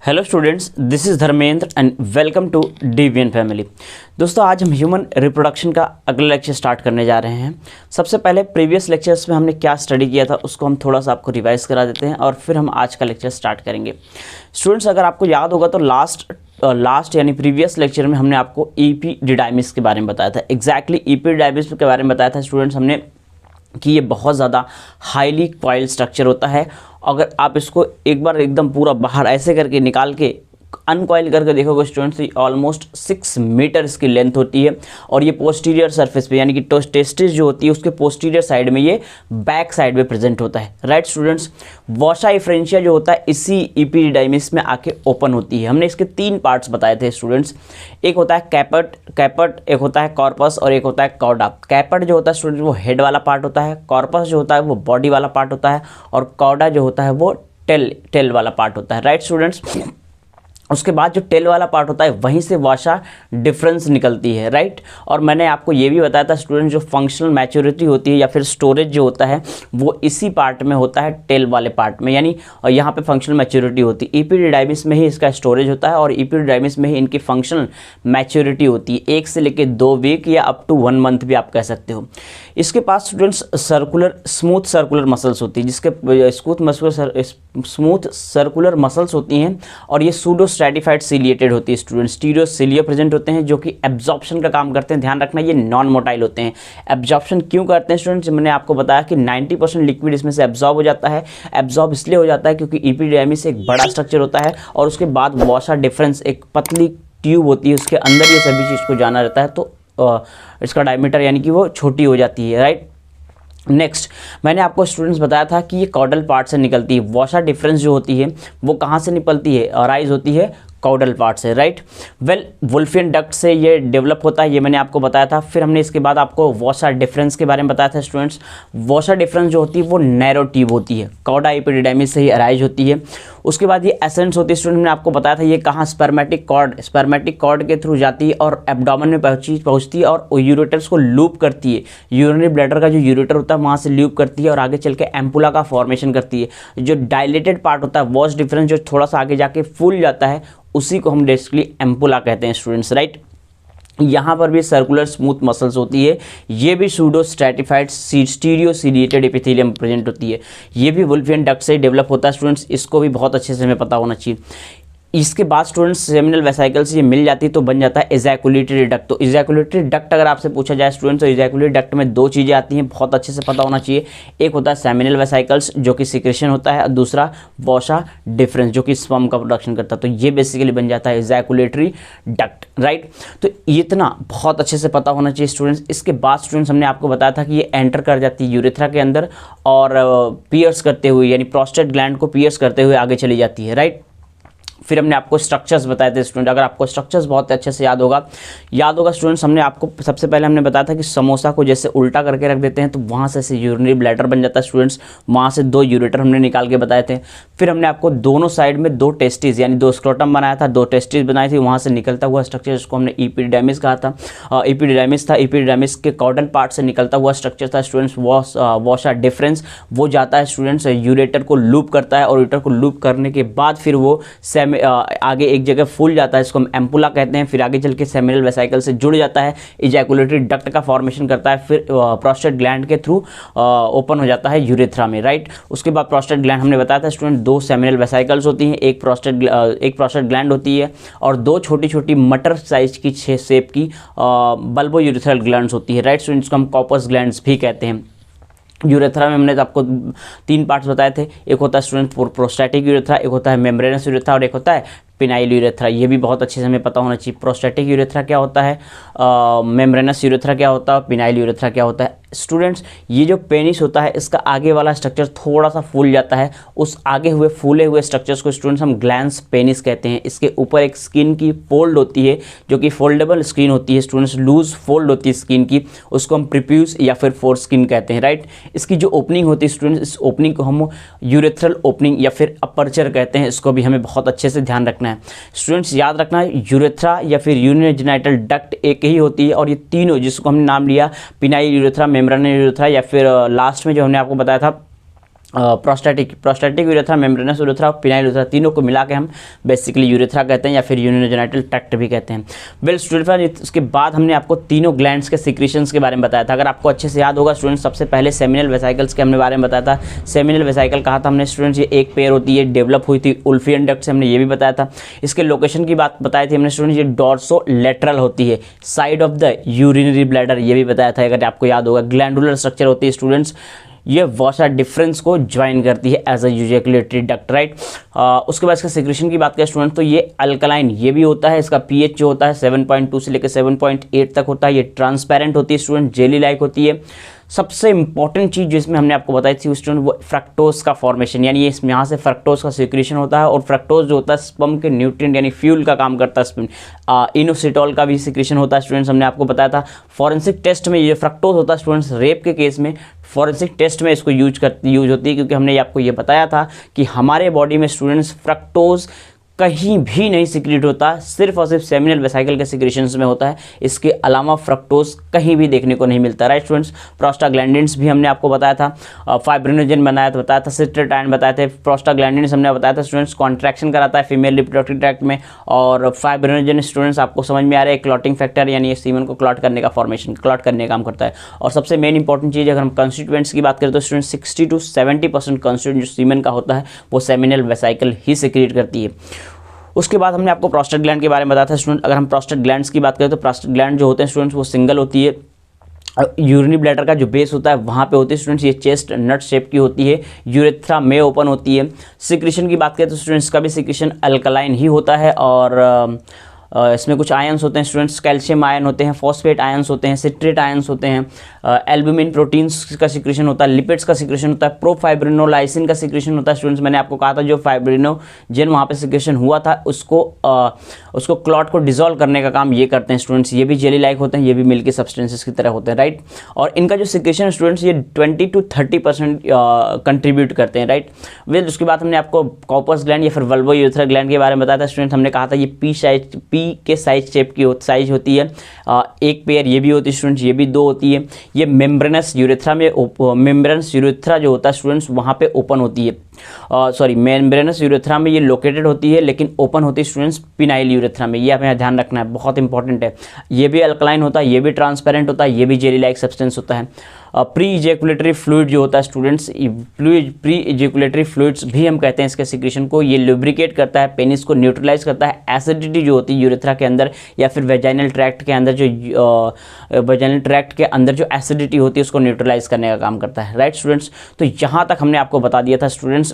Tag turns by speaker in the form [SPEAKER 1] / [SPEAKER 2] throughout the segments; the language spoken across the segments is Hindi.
[SPEAKER 1] Hello students, this is Dharmendra and welcome to DVN family. दोस्तों, आज हम ह्यूमन रिप्रोडक्शन का अगला लेक्चर स्टार्ट करने जा रहे हैं। सबसे पहले प्रीवियस लेक्चर्स में हमने क्या स्टडी किया था उसको हम थोड़ा सा आपको रिवाइज करा देते हैं और फिर हम आज का लेक्चर स्टार्ट करेंगे। स्टूडेंट्स, अगर आपको याद होगा तो लास्ट यानी प्रीवियस लेक्चर में हमने आपको एपिडिडाइमिस के बारे में बताया था। एग्जैक्टली एपिडिडाइमिस के बारे में बताया था स्टूडेंट्स हमने कि ये बहुत ज़्यादा हाईली कॉइल्ड स्ट्रक्चर होता है। अगर आप इसको एक बार एकदम पूरा बाहर ऐसे करके निकाल के अनकॉइल करके देखोगे स्टूडेंट्स, ऑलमोस्ट 6 मीटर इसकी लेंथ होती है और ये पोस्टीरियर सरफेस पे यानी कि टेस्टिस जो होती है उसके पोस्टीरियर साइड में, ये बैक साइड में प्रेजेंट होता है। राइट स्टूडेंट्स, वॉशा इफ्रेंशिया जो होता है इसी एपिडिडाइमिस में आके ओपन होती है। हमने इसके 3 पार्ट्स बताए थे स्टूडेंट्स। एक होता है कैपट, एक होता है कॉर्पस और एक होता है कॉर्डा। कैपट जो होता है स्टूडेंट्स वो हेड वाला पार्ट होता है, कॉर्पस जो होता है वो बॉडी वाला पार्ट होता है और कॉर्डा जो होता है वो टेल वाला पार्ट होता है। राइट स्टूडेंट्स, उसके बाद जो टेल वाला पार्ट होता है वहीं से वॉशा डिफरेंस निकलती है। राइट, और मैंने आपको ये भी बताया था स्टूडेंट, जो फंक्शनल मैच्योरिटी होती है या फिर स्टोरेज जो होता है वो इसी पार्ट में होता है, टेल वाले पार्ट में, यानी यहाँ पे फंक्शनल मैच्योरिटी होती है। एपिडिडाइमिस में ही इसका स्टोरेज होता है और एपिडिडाइमिस में ही इनकी फंक्शनल मैच्योरिटी होती है, 1 से लेकर 2 वीक या अप टू 1 मंथ भी आप कह सकते हो। इसके पास स्टूडेंट्स स्मूथ सर्कुलर मसल्स होती है, जिसके स्मूथ सर्कुलर मसल्स होती हैं और ये सूडो स्ट्रैटिफाइड सिलिएटेड होती है स्टूडेंट। स्टीरियो सिलिया प्रेजेंट होते हैं जो कि एब्जॉर्प्शन का काम करते हैं। ध्यान रखना, ये नॉन मोटाइल होते हैं। एब्जॉर्प्शन क्यों करते हैं स्टूडेंट्स? मैंने आपको बताया कि 90% लिक्विड इसमें से एब्जॉर्ब हो जाता है। एब्जॉर्ब इसलिए हो जाता है क्योंकि एपिडिडाइमिस एक बड़ा स्ट्रक्चर होता है और उसके बाद वॉशा डिफरेंस एक पतली ट्यूब होती है, उसके अंदर ये सभी चीज़ को जाना रहता है, तो इसका डायमीटर यानी कि वो छोटी हो जाती है। राइट, नेक्स्ट मैंने आपको स्टूडेंट्स बताया था कि ये कॉर्डल पार्ट से निकलती है। वॉशा डिफरेंस जो होती है वो कहाँ से निकलती है? अराइज होती है कॉर्डल पार्ट से। राइट, वेल वुल्फियन डक्ट से ये डेवलप होता है, ये मैंने आपको बताया था। फिर हमने इसके बाद आपको वॉशा डिफरेंस के बारे में बताया था स्टूडेंट्स। वॉशा डिफरेंस जो होती है वो नैरो ट्यूब होती है, कॉर्डा एपिडिडाइमिस से ही अराइज होती है। उसके बाद ये एसेंस होती है स्टूडेंट, मैंने आपको बताया था ये कहाँ, स्पर्मेटिक कॉर्ड के थ्रू जाती है और एब्डोमेन में पहुँचती है और यूरेटर्स को लूप करती है। यूरिनरी ब्लैडर का जो यूरेटर होता है वहाँ से लूप करती है और आगे चल के एम्पुला का फॉर्मेशन करती है। जो डायलेटेड पार्ट होता है वॉश डिफरेंस जो थोड़ा सा आगे जाके फूल जाता है उसी को हम बेसिकली एम्पुला कहते हैं स्टूडेंट्स। राइट, यहाँ पर भी सर्कुलर स्मूथ मसल्स होती है, ये भी pseudo stratified stereo ciliated epithelium present होती है। ये भी वुल्फियन डक्ट से डेवलप होता है स्टूडेंट्स, इसको भी बहुत अच्छे से हमें पता होना चाहिए। इसके बाद स्टूडेंट्स सेमिनल वेसाइकल से ये मिल जाती है तो बन जाता है एजैकुलेटरी डक्ट। तो एजैकुलेटरी डक्ट अगर आपसे पूछा जाए स्टूडेंट्स तो एजैकुलेटरी डक्ट में 2 चीज़ें आती हैं, बहुत अच्छे से पता होना चाहिए। एक होता है सेमिनल वेसाइकल्स जो कि सिक्रेशन होता है और दूसरा वॉशा डिफरेंस जो कि स्पर्म का प्रोडक्शन करता है। तो ये बेसिकली बन जाता है एजैकुलेटरी डक्ट। राइट, तो इतना बहुत अच्छे से पता होना चाहिए स्टूडेंट्स। इसके बाद स्टूडेंट्स हमने आपको बताया था कि ये एंटर कर जाती है यूरेथ्रा के अंदर और पियर्स करते हुए यानी प्रोस्टेट ग्लैंड को पियर्स करते हुए आगे चली जाती है। राइट, फिर हमने आपको स्ट्रक्चर्स बताए थे स्टूडेंट। अगर आपको स्ट्रक्चर्स बहुत अच्छे से याद होगा स्टूडेंट्स, हमने आपको सबसे पहले हमने बताया था कि समोसा को जैसे उल्टा करके रख देते हैं तो वहाँ से ऐसे यूरिनरी ब्लैडर बन जाता है स्टूडेंट्स, वहाँ से 2 यूरेटर हमने निकाल के बताए थे। फिर हमने आपको दोनों साइड में 2 टेस्टिस यानी 2 स्क्रोटम बनाया था, 2 टेस्टिस बनाई थी, वहाँ से निकलता हुआ स्ट्रक्चर जिसको हमने एपिडिडाइमिस कहा था। एपिडिडाइमिस के कॉर्डल पार्ट से निकलता हुआ स्ट्रक्चर था स्टूडेंट्स वॉशा डिफरेंस। वो जाता है स्टूडेंट्स यूरेटर को लूप करता है और यूरेटर को लूप करने के बाद फिर वो आगे एक जगह फूल जाता है, इसको हम एम्पुला कहते हैं। फिर आगे चल के सेमिनल वेसाइकल से जुड़ जाता है, इजैकुलेटरी डक्ट का फॉर्मेशन करता है, फिर प्रोस्टेट ग्लैंड के थ्रू ओपन हो जाता है यूरेथ्रा में। राइट, उसके बाद प्रोस्टेट ग्लैंड हमने बताया था स्टूडेंट 2 सेमिनल वेसाइकल्स होती हैं, एक प्रोस्टेट ग्लैंड होती है और 2 छोटी छोटी मटर साइज की शेप की बल्बो यूरेथ्रल ग्लैंड्स होती है। राइट स्टूडेंट्स, को हम कॉपस ग्लैंड्स भी कहते हैं। यूरेथ्रा में हमने आपको 3 पार्ट्स बताए थे, एक होता है स्टूडेंट प्रोस्टैटिक यूरेथ्रा, एक होता है मेम्ब्रेनस यूरेथ्रा और एक होता है पिनाइल यूरेथ्रा। ये भी बहुत अच्छे से हमें पता होना चाहिए। प्रोस्टैटिक यूरेथ्रा क्या होता है, मेम्ब्रेनस यूरेथ्रा क्या होता है, पिनाइल यूरेथ्रा क्या होता है। स्टूडेंट्स, ये जो पेनिस होता है इसका आगे वाला स्ट्रक्चर थोड़ा सा फूल जाता है, उस आगे हुए फूले हुए स्ट्रक्चर्स को स्टूडेंट्स हम ग्लैंस पेनिस कहते हैं। इसके ऊपर एक स्किन की फोल्ड होती है जो कि फोल्डेबल स्किन होती है स्टूडेंट्स, लूज फोल्ड होती है स्किन की, उसको हम प्रीप्यूस या फिर फोर स्किन कहते हैं। राइट, इसकी जो ओपनिंग होती है स्टूडेंट्स, इस ओपनिंग को हम यूरेथ्रल ओपनिंग या फिर अपर्चर कहते हैं। इसको भी हमें बहुत अच्छे से ध्यान रखना है स्टूडेंट्स। याद रखना है यूरेथ्रा या फिर यूरिनोजेनिटल डक्ट एक ही होती है और ये तीनों जिसको हमने नाम लिया पिनाइल यूरेथ्रा, मेम्ब्रेनस यूरेथ्रा या फिर लास्ट में जो हमने आपको बताया था प्रोस्टैटिक यूरेथ्रा, मेम्ब्रेनस यूरेथ्रा और पिनाइल यूरेथ्रा, तीनों को मिला के हम बेसिकली यूरेथ्रा कहते हैं या फिर यूरिनोजेनिटल ट्रैक्ट भी कहते हैं। वेल स्टूडेंट, उसके बाद हमने आपको तीनों ग्लैंड्स के सिक्रीशंस के बारे में बताया था। अगर आपको अच्छे से याद होगा स्टूडेंट्स, सबसे पहले सेमिनल वेसाइकल्स के हमने बारे में बताया था। सेमिनल वेसाइकल कहा था हमने स्टूडेंट्स, ये एक पेयर होती है, डेवलप हुई थी उल्फियन डक्ट से, हमने ये भी बताया था। इसके लोकेशन की बात बताई थी हमने स्टूडेंट्स, ये डॉर्सोलेटरल होती है, side of the urinary bladder, ये भी बताया था अगर आपको याद होगा। ग्लैंडुलर स्ट्रक्चर होती है स्टूडेंट्स, ये वॉशर डिफरेंस को ज्वाइन करती है एज अ यूजैकुलेटरी डक्ट, राइट। उसके बाद इसका सिक्रेशन की बात करें स्टूडेंट, तो ये अल्कलाइन ये भी होता है, इसका पीएच जो होता है 7.2 से लेकर 7.8 तक होता है। ये ट्रांसपेरेंट होती है स्टूडेंट, जेली लाइक होती है। सबसे इंपॉर्टेंट चीज़ जिसमें हमने आपको बताई थी स्टूडेंट, वो फ्रक्टोज का फॉर्मेशन, यानी इसमें यहाँ से फ्रक्टोज का सिक्रेशन होता है। और फ्रक्टोज जो होता है स्पर्म के न्यूट्रिएंट यानी फ्यूल का काम करता है स्पर्म। इनोसिटोल का भी सिक्रेशन होता है स्टूडेंट्स, हमने आपको बताया था। फॉरेंसिक टेस्ट में ये फ्रक्टोज होता है स्टूडेंट्स, रेप के केस में फॉरेंसिक टेस्ट में इसको यूज होती है, क्योंकि हमने आपको ये बताया था कि हमारे बॉडी में स्टूडेंट्स फ्रक्टोज कहीं भी नहीं सिक्रेट होता, सिर्फ और सिर्फ सेमिनल वेसाइकल के सिक्रेशंस में होता है। इसके अलावा फ्रक्टोज कहीं भी देखने को नहीं मिलता, राइट स्टूडेंट्स। प्रोस्टाग्लैंडिन्स भी हमने आपको बताया था, फाइब्रिनोजन बताया था, सिट्रेटाइन बताए थे। प्रोस्टाग्लैंडिन्स हमने बताया था स्टूडेंट्स कॉन्ट्रैक्शन कराता है फीमेल रिप्रोडक्टिव ट्रैक्ट में, और फाइब्रिनोजन स्टूडेंट्स आपको समझ में आ रहा है क्लॉटिंग फैक्टर, यानी ये सीमन को क्लॉट करने का फॉर्मेशन, क्लॉट करने का काम करता है। और सबसे मेन इंपॉर्टेंट चीज़ अगर हम कंस्टिट्यूएंट्स की बात करें तो स्टूडेंट 60 to 70% कंस्टिट्यूएंट जो सीमन का होता है वो सेमिनल वेसाइकल ही सिक्रेट करती है। उसके बाद हमने आपको प्रोस्टेट ग्लैंड के बारे में बताया था स्टूडेंट। अगर हम प्रोस्टेट ग्लैंड्स की बात करें तो प्रोस्टेट ग्लैंड जो होते हैं स्टूडेंट्स वो सिंगल होती है, यूरिनरी ब्लैडर का जो बेस होता है वहाँ पे होती है स्टूडेंट्स, ये चेस्ट नट शेप की होती है, यूरेथ्रा में ओपन होती है। सिक्रेशन की बात करें तो स्टूडेंट्स का भी सिक्रेशन अल्कलाइन ही होता है, और इसमें कुछ आयंस होते हैं स्टूडेंट्स, कैल्शियम आयन होते हैं, फॉस्फेट आयंस होते हैं, सिट्रेट आयंस होते हैं, एल्बुमिन प्रोटीन्स का सिक्रेशन होता है, लिपिड्स का सिक्रेशन होता है, प्रोफाइब्रिनोलाइसिन का सिक्रेशन होता है स्टूडेंट्स। मैंने आपको कहा था जो फाइब्रिनोजेन वहाँ पे सिक्रेशन हुआ था उसको क्लॉट को डिसॉल्व करने का काम ये करते हैं स्टूडेंट्स। ये भी जेली लाइक होते हैं, ये भी मिल्की सब्सटेंसेस की तरह होते हैं, राइट। और इनका जो सिक्रेशन स्टूडेंट्स ये 20 to 30% कंट्रीब्यूट करते हैं, राइट। वेल उसके बाद हमने आपको कॉर्पस ग्लैंड या फिर वल्वो यूरेथ्रा ग्लैंड के बारे में बताया था स्टूडेंट। हमने कहा था ये पी के साइज शेप की साइज होती है, एक पेयर ये भी होती है स्टूडेंट्स, ये भी दो होती है। ये मेम्ब्रेनस यूरेथ्रा में मेम्ब्रेनस यूरेथ्रा जो होता है स्टूडेंट्स वहाँ पे ओपन होती है, मेम्ब्रेनस यूरेथ्रा में ये लोकेटेड होती है, लेकिन ओपन होती है स्टूडेंट्स पिनाइल यूरेथ्रा में। ये हमें ध्यान रखना है, बहुत इंपॉर्टेंट है। ये भी अल्कलाइन होता है, ये भी ट्रांसपेरेंट होता है, ये भी जेली लाइक सब्सटेंस होता है। प्री इजेकुलेटरी फ्लूइड जो होता है स्टूडेंट्स, प्री इजेकुलेटरी फ्लूइड्स भी हम कहते हैं इसके सिक्रेशन को। ये लुब्रिकेट करता है, पेनिस को न्यूट्रलाइज करता है। एसिडिटी जो होती है यूरेथ्रा के अंदर या फिर वेजाइनल ट्रैक्ट के अंदर, जो वेजाइनल ट्रैक्ट के अंदर जो एसिडिटी होती है उसको न्यूट्रलाइज करने का काम करता है, राइट स्टूडेंट्स। तो यहाँ तक हमने आपको बता दिया था स्टूडेंट्स,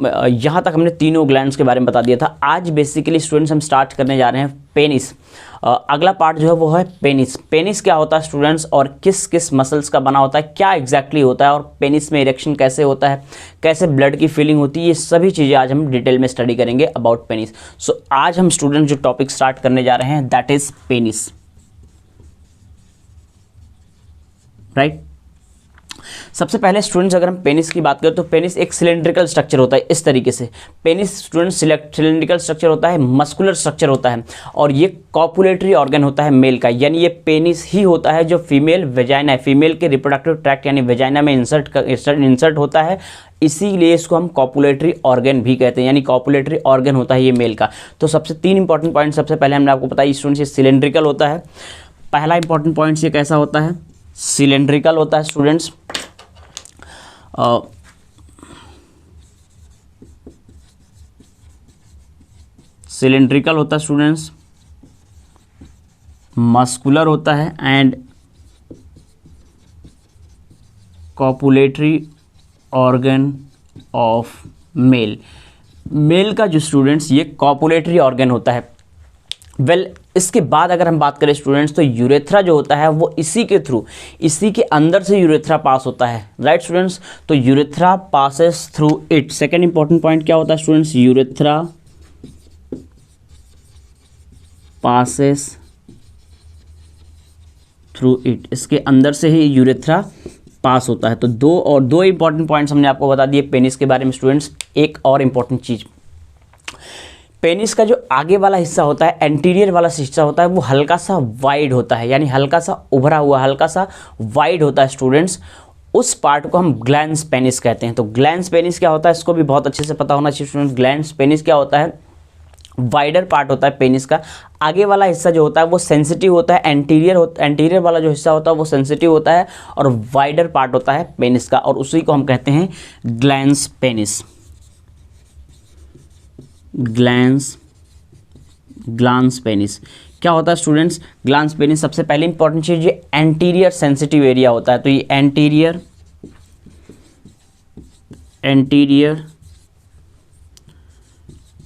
[SPEAKER 1] यहाँ तक हमने तीनों ग्लैंड्स के बारे में बता दिया था। आज बेसिकली स्टूडेंट्स हम स्टार्ट करने जा रहे हैं पेनिस। अगला पार्ट जो है वो है पेनिस। पेनिस क्या होता है स्टूडेंट्स, और किस किस मसल्स का बना होता है, क्या एग्जैक्टली होता है, और पेनिस में इरेक्शन कैसे होता है, कैसे ब्लड की फीलिंग होती है, ये सभी चीज़ें आज हम डिटेल में स्टडी करेंगे अबाउट पेनिस। सो आज हम स्टूडेंट जो टॉपिक स्टार्ट करने जा रहे हैं दैट इज पेनिस, राइट। सबसे पहले स्टूडेंट्स अगर हम पेनिस की बात करें तो पेनिस एक सिलेंड्रिकल स्ट्रक्चर होता है, इस तरीके से। पेनिस स्टूडेंट्स सिलेंड्रिकल स्ट्रक्चर होता है, मस्कुलर स्ट्रक्चर होता है, और ये कॉपुलेटरी ऑर्गन होता है मेल का, यानी ये पेनिस ही होता है जो फीमेल वेजाइना है, फीमेल के रिप्रोडक्टिव ट्रैक्ट यानी वेजाइना में इंसर्ट होता है। इसीलिए इसको हम कॉपुलेटरी ऑर्गन भी कहते हैं, यानी कॉपुलेटरी ऑर्गन होता है ये मेल का। तो सबसे तीन इंपॉर्टेंट पॉइंट सबसे पहले हमने आपको बताया स्टूडेंट्स, ये सिलेंड्रिकल होता है। पहला इंपॉर्टेंट पॉइंट ये कैसा होता है, सिलेंड्रिकल होता है स्टूडेंट्स। सिलेंड्रिकल होता है स्टूडेंट्स, मस्कुलर होता है, and copulatory organ of male. Male का जो स्टूडेंट्स ये कॉपुलेटरी ऑर्गन होता है। वेल इसके बाद अगर हम बात करें स्टूडेंट्स तो यूरेथ्रा जो होता है वो इसी के अंदर से यूरेथ्रा पास होता है, राइट स्टूडेंट्स। तो urethra passes through it. Second important point क्या होता है students, urethra passes through it, इसके अंदर से ही यूरेथ्रा पास होता है। तो दो इंपॉर्टेंट पॉइंट्स हमने आपको बता दिए पेनिस के बारे में स्टूडेंट्स। एक और इंपॉर्टेंट चीज, पेनिस का जो आगे वाला हिस्सा होता है, एंटीरियर वाला हिस्सा होता है, वो हल्का सा वाइड होता है, यानी हल्का सा उभरा हुआ, हल्का सा वाइड होता है स्टूडेंट्स। उस पार्ट को हम ग्लैंस पेनिस कहते हैं। तो ग्लैंस पेनिस क्या होता है इसको भी बहुत अच्छे से पता होना चाहिए स्टूडेंट्स। ग्लैंस पेनिस क्या होता है, वाइडर पार्ट होता है पेनिस का, आगे वाला हिस्सा जो होता है वो सेंसिटिव होता है, एंटीरियर वाला जो हिस्सा होता है वो सेंसिटिव होता है, और वाइडर पार्ट होता है पेनिस का, और उसी को हम कहते हैं ग्लैंस पेनिस। ग्लांस पेनिस क्या होता है स्टूडेंट्स, ग्लांस पेनिस सबसे पहले इंपॉर्टेंट चीज ये एंटीरियर सेंसिटिव एरिया होता है। तो ये anterior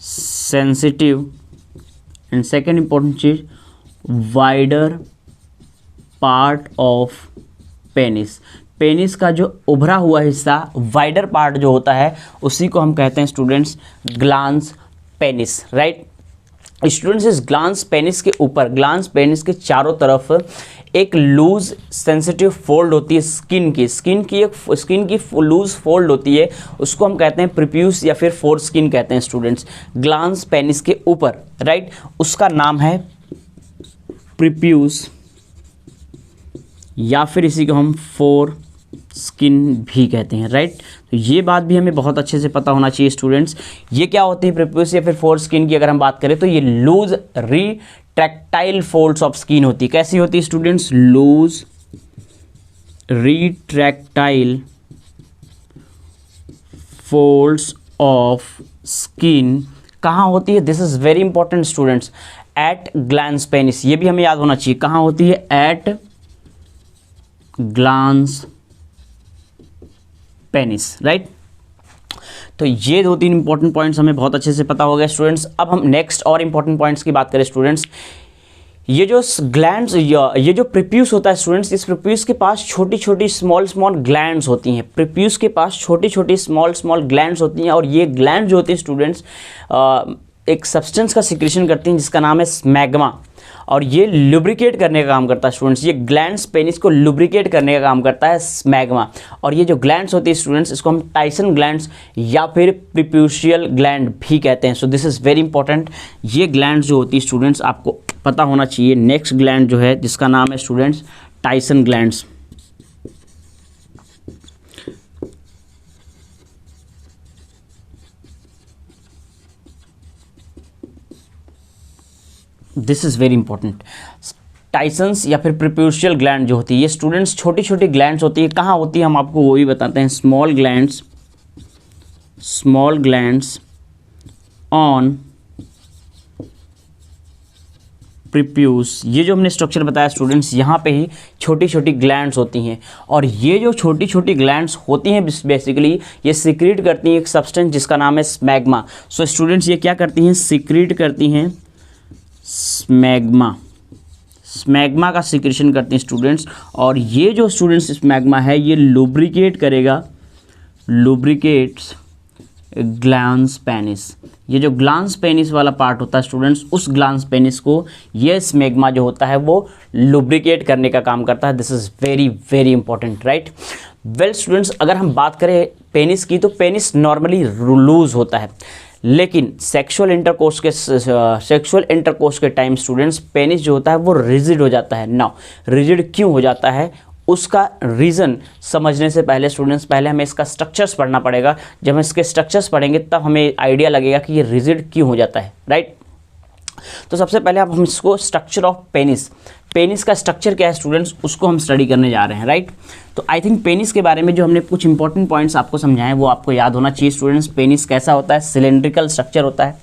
[SPEAKER 1] sensitive, and second important चीज wider part of penis. Penis का जो उभरा हुआ हिस्सा वाइडर पार्ट जो होता है उसी को हम कहते हैं students glans penis, right. Students इस ग्लांस पेनिस के ऊपर, ग्लांस पेनिस के चारों तरफ एक लूज सेंसिटिव फोल्ड होती है स्किन की लूज फोल्ड होती है, उसको हम कहते हैं प्रीप्यूस या फिर फोर स्किन कहते हैं स्टूडेंट्स, ग्लांस पेनिस के ऊपर, राइट। उसका नाम है प्रीप्यूस या फिर इसी को हम फोर स्किन भी कहते हैं, राइट। तो ये बात भी हमें बहुत अच्छे से पता होना चाहिए स्टूडेंट्स। ये क्या होती है प्रीप्यूस या फिर फोर स्किन की, अगर हम बात करें तो ये loose retractile folds of skin होती है। कैसी होती है students, loose retractile folds of skin कहाँ होती है, this is very important students, at glans penis. ये भी हमें याद होना चाहिए, कहाँ होती है, एट ग्लांस पेनिस, राइट। तो ये दो तीन इंपॉर्टेंट पॉइंट्स हमें बहुत अच्छे से पता हो गए स्टूडेंट्स। अब हम नेक्स्ट और इंपॉर्टेंट पॉइंट्स की बात करें स्टूडेंट्स। ये जो ग्लैंड्स, ये जो प्रीप्यूस होता है स्टूडेंट्स, इस प्रीप्यूस के पास छोटी छोटी स्मॉल ग्लैंड्स होती हैं। प्रीप्यूस के पास छोटी छोटी स्मॉल ग्लैंड्स होती हैं, और ये ग्लैंड जो होती है स्टूडेंट्स एक सब्सटेंस का सिक्रेशन करती हैं जिसका नाम है स्मैग्मा, और ये लुब्रिकेट करने का काम करता है स्टूडेंट्स। ये ग्लैंड्स पेनिस को लुब्रिकेट करने का काम करता है स्मैग्मा, और ये जो ग्लैंड्स होती है स्टूडेंट्स इसको हम टाइसन ग्लैंड्स या फिर प्रीप्यूशियल ग्लैंड भी कहते हैं। सो दिस इज़ वेरी इंपॉर्टेंट। ये ग्लैंड्स जो होती है स्टूडेंट्स आपको पता होना चाहिए। नेक्स्ट ग्लैंड जो है जिसका नाम है students Tyson glands. This is very important. Tysons या फिर प्रीप्यूशियल ग्लैंड जो होती है ये स्टूडेंट्स छोटी छोटी ग्लैंड्स होती है। कहाँ होती है हम आपको वो भी बताते हैं, स्मॉल ग्लैंड्स ऑन प्रीप्यूस। ये जो हमने स्ट्रक्चर बताया स्टूडेंट्स, यहाँ पे ही छोटी छोटी ग्लैंड्स होती हैं, और ये जो छोटी छोटी ग्लैंड्स होती हैं बेसिकली ये सीक्रेट करती हैं एक सब्सटेंस जिसका नाम है स्मैग्मा। सो स्टूडेंट्स ये क्या करती हैं, सीक्रेट करती हैं स्मैग्मा का सिक्रेशन करती हैं स्टूडेंट्स, और ये जो स्टूडेंट्स स्मैग्मा है ये लुब्रिकेट्स ग्लैंस पेनिस। ये जो ग्लैंस पेनिस वाला पार्ट होता है स्टूडेंट्स, उस ग्लैंस पेनिस को ये स्मैग्मा जो होता है वो लुब्रिकेट करने का काम करता है। This is very very important, right. Well students अगर हम बात करें पेनिस की, तो पेनिस नॉर्मली लूज होता है, लेकिन सेक्सुअल इंटरकोर्स के टाइम स्टूडेंट्स पेनिस जो होता है वो रिजिड हो जाता है। नाउ रिजिड क्यों हो जाता है उसका रीज़न समझने से पहले स्टूडेंट्स पहले हमें इसका स्ट्रक्चर्स पढ़ना पड़ेगा। जब हम इसके स्ट्रक्चर्स पढ़ेंगे तब हमें आइडिया लगेगा कि ये रिजिड क्यों हो जाता है, राइट। तो सबसे पहले अब हम इसको स्ट्रक्चर ऑफ पेनिस का स्ट्रक्चर क्या है स्टूडेंट्स उसको हम स्टडी करने जा रहे हैं, राइट। तो आई थिंक पेनिस के बारे में जो हमने कुछ इंपॉर्टेंट पॉइंट्स आपको समझाएं वो आपको याद होना चाहिए स्टूडेंट्स। पेनिस कैसा होता है, सिलेंड्रिकल स्ट्रक्चर होता है,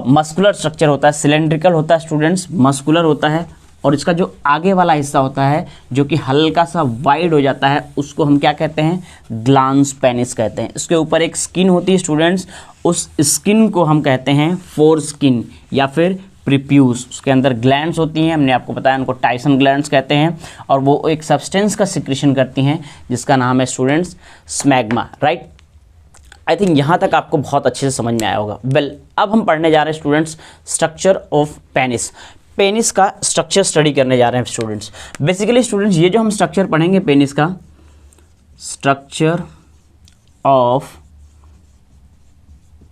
[SPEAKER 1] मस्कुलर स्ट्रक्चर होता है, सिलेंड्रिकल होता है स्टूडेंट्स, मस्कुलर होता है, और इसका जो आगे वाला हिस्सा होता है जो कि हल्का सा वाइड हो जाता है उसको हम क्या कहते हैं, ग्लांस पेनिस कहते हैं। इसके ऊपर एक स्किन होती है स्टूडेंट्स, उस स्किन को हम कहते हैं फोर स्किन या फिर प्रीप्यूस। उसके अंदर ग्लैंड्स होती हैं, हमने आपको बताया उनको टाइसन ग्लैंड्स कहते हैं, और वो एक सब्सटेंस का सिक्रेशन करती हैं जिसका नाम है स्टूडेंट्स स्मैग्मा, राइट। आई थिंक यहाँ तक आपको बहुत अच्छे से समझ में आया होगा। वेल अब हम पढ़ने जा रहे हैं स्टूडेंट्स स्ट्रक्चर ऑफ पेनिस का स्ट्रक्चर स्टडी करने जा रहे हैं स्टूडेंट्स। बेसिकली स्टूडेंट्स ये जो हम स्ट्रक्चर पढ़ेंगे पेनिस का, स्ट्रक्चर ऑफ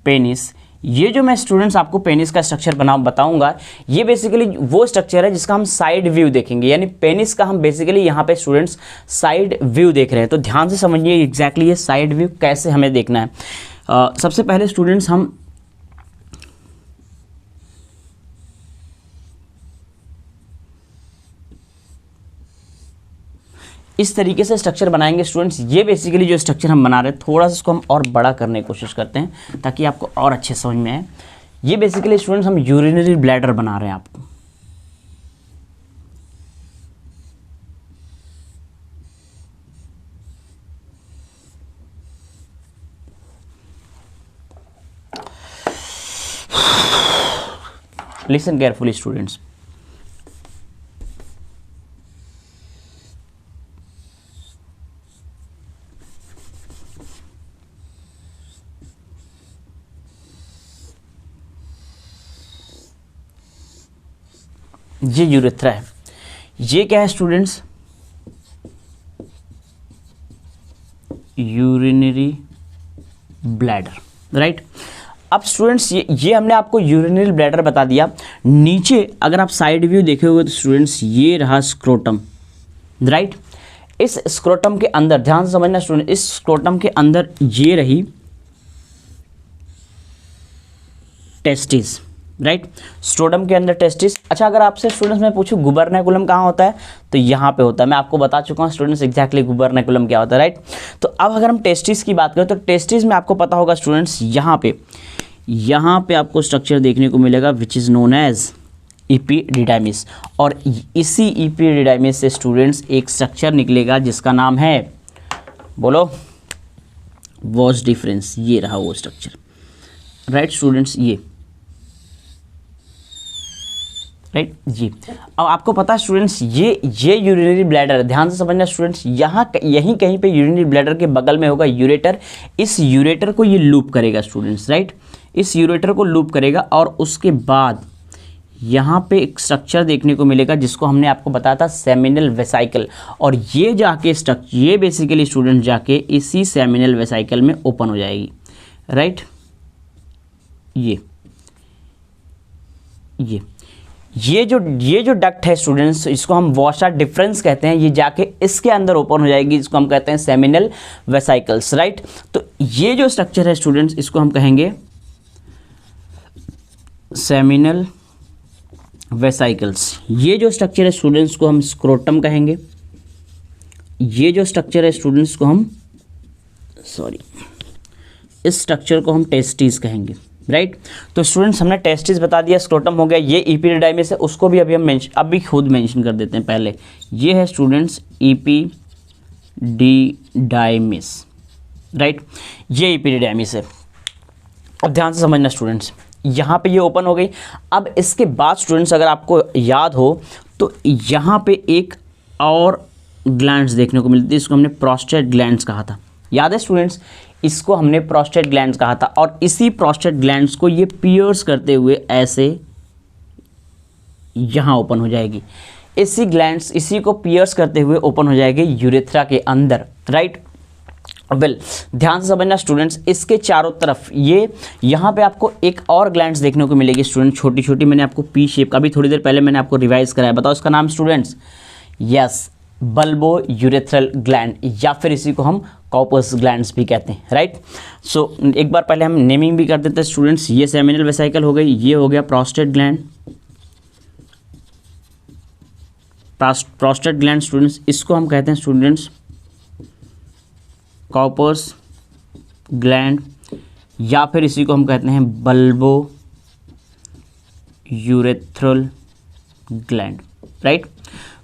[SPEAKER 1] पेनिस, ये जो मैं स्टूडेंट्स आपको पेनिस का स्ट्रक्चर बताऊंगा, ये बेसिकली वो स्ट्रक्चर है जिसका हम साइड व्यू देखेंगे, यानी पेनिस का हम बेसिकली यहाँ पे स्टूडेंट्स साइड व्यू देख रहे हैं। तो ध्यान से समझिए एग्जैक्टली ये साइड व्यू कैसे हमें देखना है। सबसे पहले स्टूडेंट्स हम इस तरीके से स्ट्रक्चर बनाएंगे स्टूडेंट्स। ये बेसिकली जो स्ट्रक्चर हम बना रहे हैं, थोड़ा सा इसको हम और बड़ा करने की कोशिश करते हैं ताकि आपको और अच्छे समझ में आए। ये बेसिकली स्टूडेंट्स हम यूरिनरी ब्लैडर बना रहे हैं आपको। Listen carefully students. ये यूरेथ्रा है। ये क्या है स्टूडेंट्स? Urinary bladder, right. अब स्टूडेंट्स ये हमने आपको यूरिनरी ब्लैडर बता दिया। नीचे अगर आप साइड व्यू देखे हुए तो स्टूडेंट्स ये रहा स्क्रोटम, राइट। इस स्क्रोटम के अंदर ध्यान से समझना स्टूडेंट, इस स्क्रोटम के अंदर ये रही टेस्टिस, राइट। स्क्रोटम के अंदर टेस्टिस। अच्छा, अगर आपसे स्टूडेंट्स मैं पूछूं गुबर्नैकुलम कहाँ होता है, तो यहाँ पे होता है। मैं आपको बता चुका हूँ स्टूडेंट्स एग्जैक्टली गुबर्नैकुलम क्या होता है, राइट। तो अब अगर हम टेस्टिस की बात करें तो टेस्टिस में आपको पता होगा स्टूडेंट्स, यहाँ पे आपको स्ट्रक्चर देखने को मिलेगा विच इज़ नोन एज इपीडिडाइमिस। और इसी इपीडिडाइमिस से स्टूडेंट्स एक स्ट्रक्चर निकलेगा जिसका नाम है, बोलो, वॉस डिफरेंस। ये रहा वो स्ट्रक्चर, राइट स्टूडेंट्स, ये राइट जी। अब आपको पता है स्टूडेंट्स ये यूरिनरी ब्लैडर, ध्यान से समझना स्टूडेंट्स, यहीं कहीं पे यूरिनरी ब्लैडर के बगल में होगा यूरेटर। इस यूरेटर को ये लूप करेगा स्टूडेंट्स, राइट। इस यूरेटर को लूप करेगा और उसके बाद यहाँ पे एक स्ट्रक्चर देखने को मिलेगा जिसको हमने आपको बताया था सेमिनल वेसाइकल। और ये जाके ये बेसिकली स्टूडेंट जाके इसी सेमिनल वेसाइकल में ओपन हो जाएगी, राइट। ये जो डक्ट है स्टूडेंट्स, इसको हम वॉशर डिफरेंस कहते हैं। ये जाके इसके अंदर ओपन हो जाएगी, इसको हम कहते हैं सेमिनल वेसाइकल्स, राइट। तो ये जो स्ट्रक्चर है स्टूडेंट्स, इसको हम कहेंगे सेमिनल वेसाइकल्स। ये जो स्ट्रक्चर है स्टूडेंट्स को हम स्क्रोटम कहेंगे। ये जो स्ट्रक्चर है स्टूडेंट्स को हम इस स्ट्रक्चर को हम टेस्टिस कहेंगे, राइट। तो स्टूडेंट्स हमने टेस्टिस बता दिया, स्क्रोटम हो गया, ये इपीडिडाइमिस है, उसको भी अभी हम अभी खुद मेंशन कर देते हैं पहले। ये है स्टूडेंट्स इपीडिडाइमिस, राइट। ये इपीडिडाइमिस है। अब ध्यान से समझना स्टूडेंट्स, यहाँ पे ये ओपन हो गई। अब इसके बाद स्टूडेंट्स अगर आपको याद हो तो यहाँ पे एक और ग्लैंड्स देखने को मिलती है, इसको हमने प्रोस्टेट ग्लैंड्स कहा था, याद है स्टूडेंट्स। इसको हमने प्रोस्टेट ग्लैंड्स कहा था और इसी प्रोस्टेट ग्लैंड्स को ये पियर्स करते हुए ऐसे यहाँ ओपन हो जाएगी। इसी को पियर्स करते हुए ओपन हो जाएगी यूरेथ्रा के अंदर, राइट। वेल, ध्यान से समझना स्टूडेंट्स, इसके चारों तरफ यहाँ पे आपको एक और ग्लैंड्स देखने को मिलेगी स्टूडेंट, छोटी छोटी। मैंने आपको पी शेप का भी थोड़ी देर पहले मैंने आपको रिवाइज कराया, बताओ इसका नाम students. Yes, bulbo urethral gland, या फिर इसी को हम कॉपर्स ग्लैंड्स भी कहते हैं, राइट। सो एक बार पहले हम नेमिंग भी कर देते हैं स्टूडेंट्स। ये सेमिनल वेसाइकल हो गई, ये हो गया prostate gland. Prostate gland students, इसको हम कहते हैं स्टूडेंट्स कॉपर्स ग्लैंड, या फिर इसी को हम कहते हैं bulbo urethral gland, right.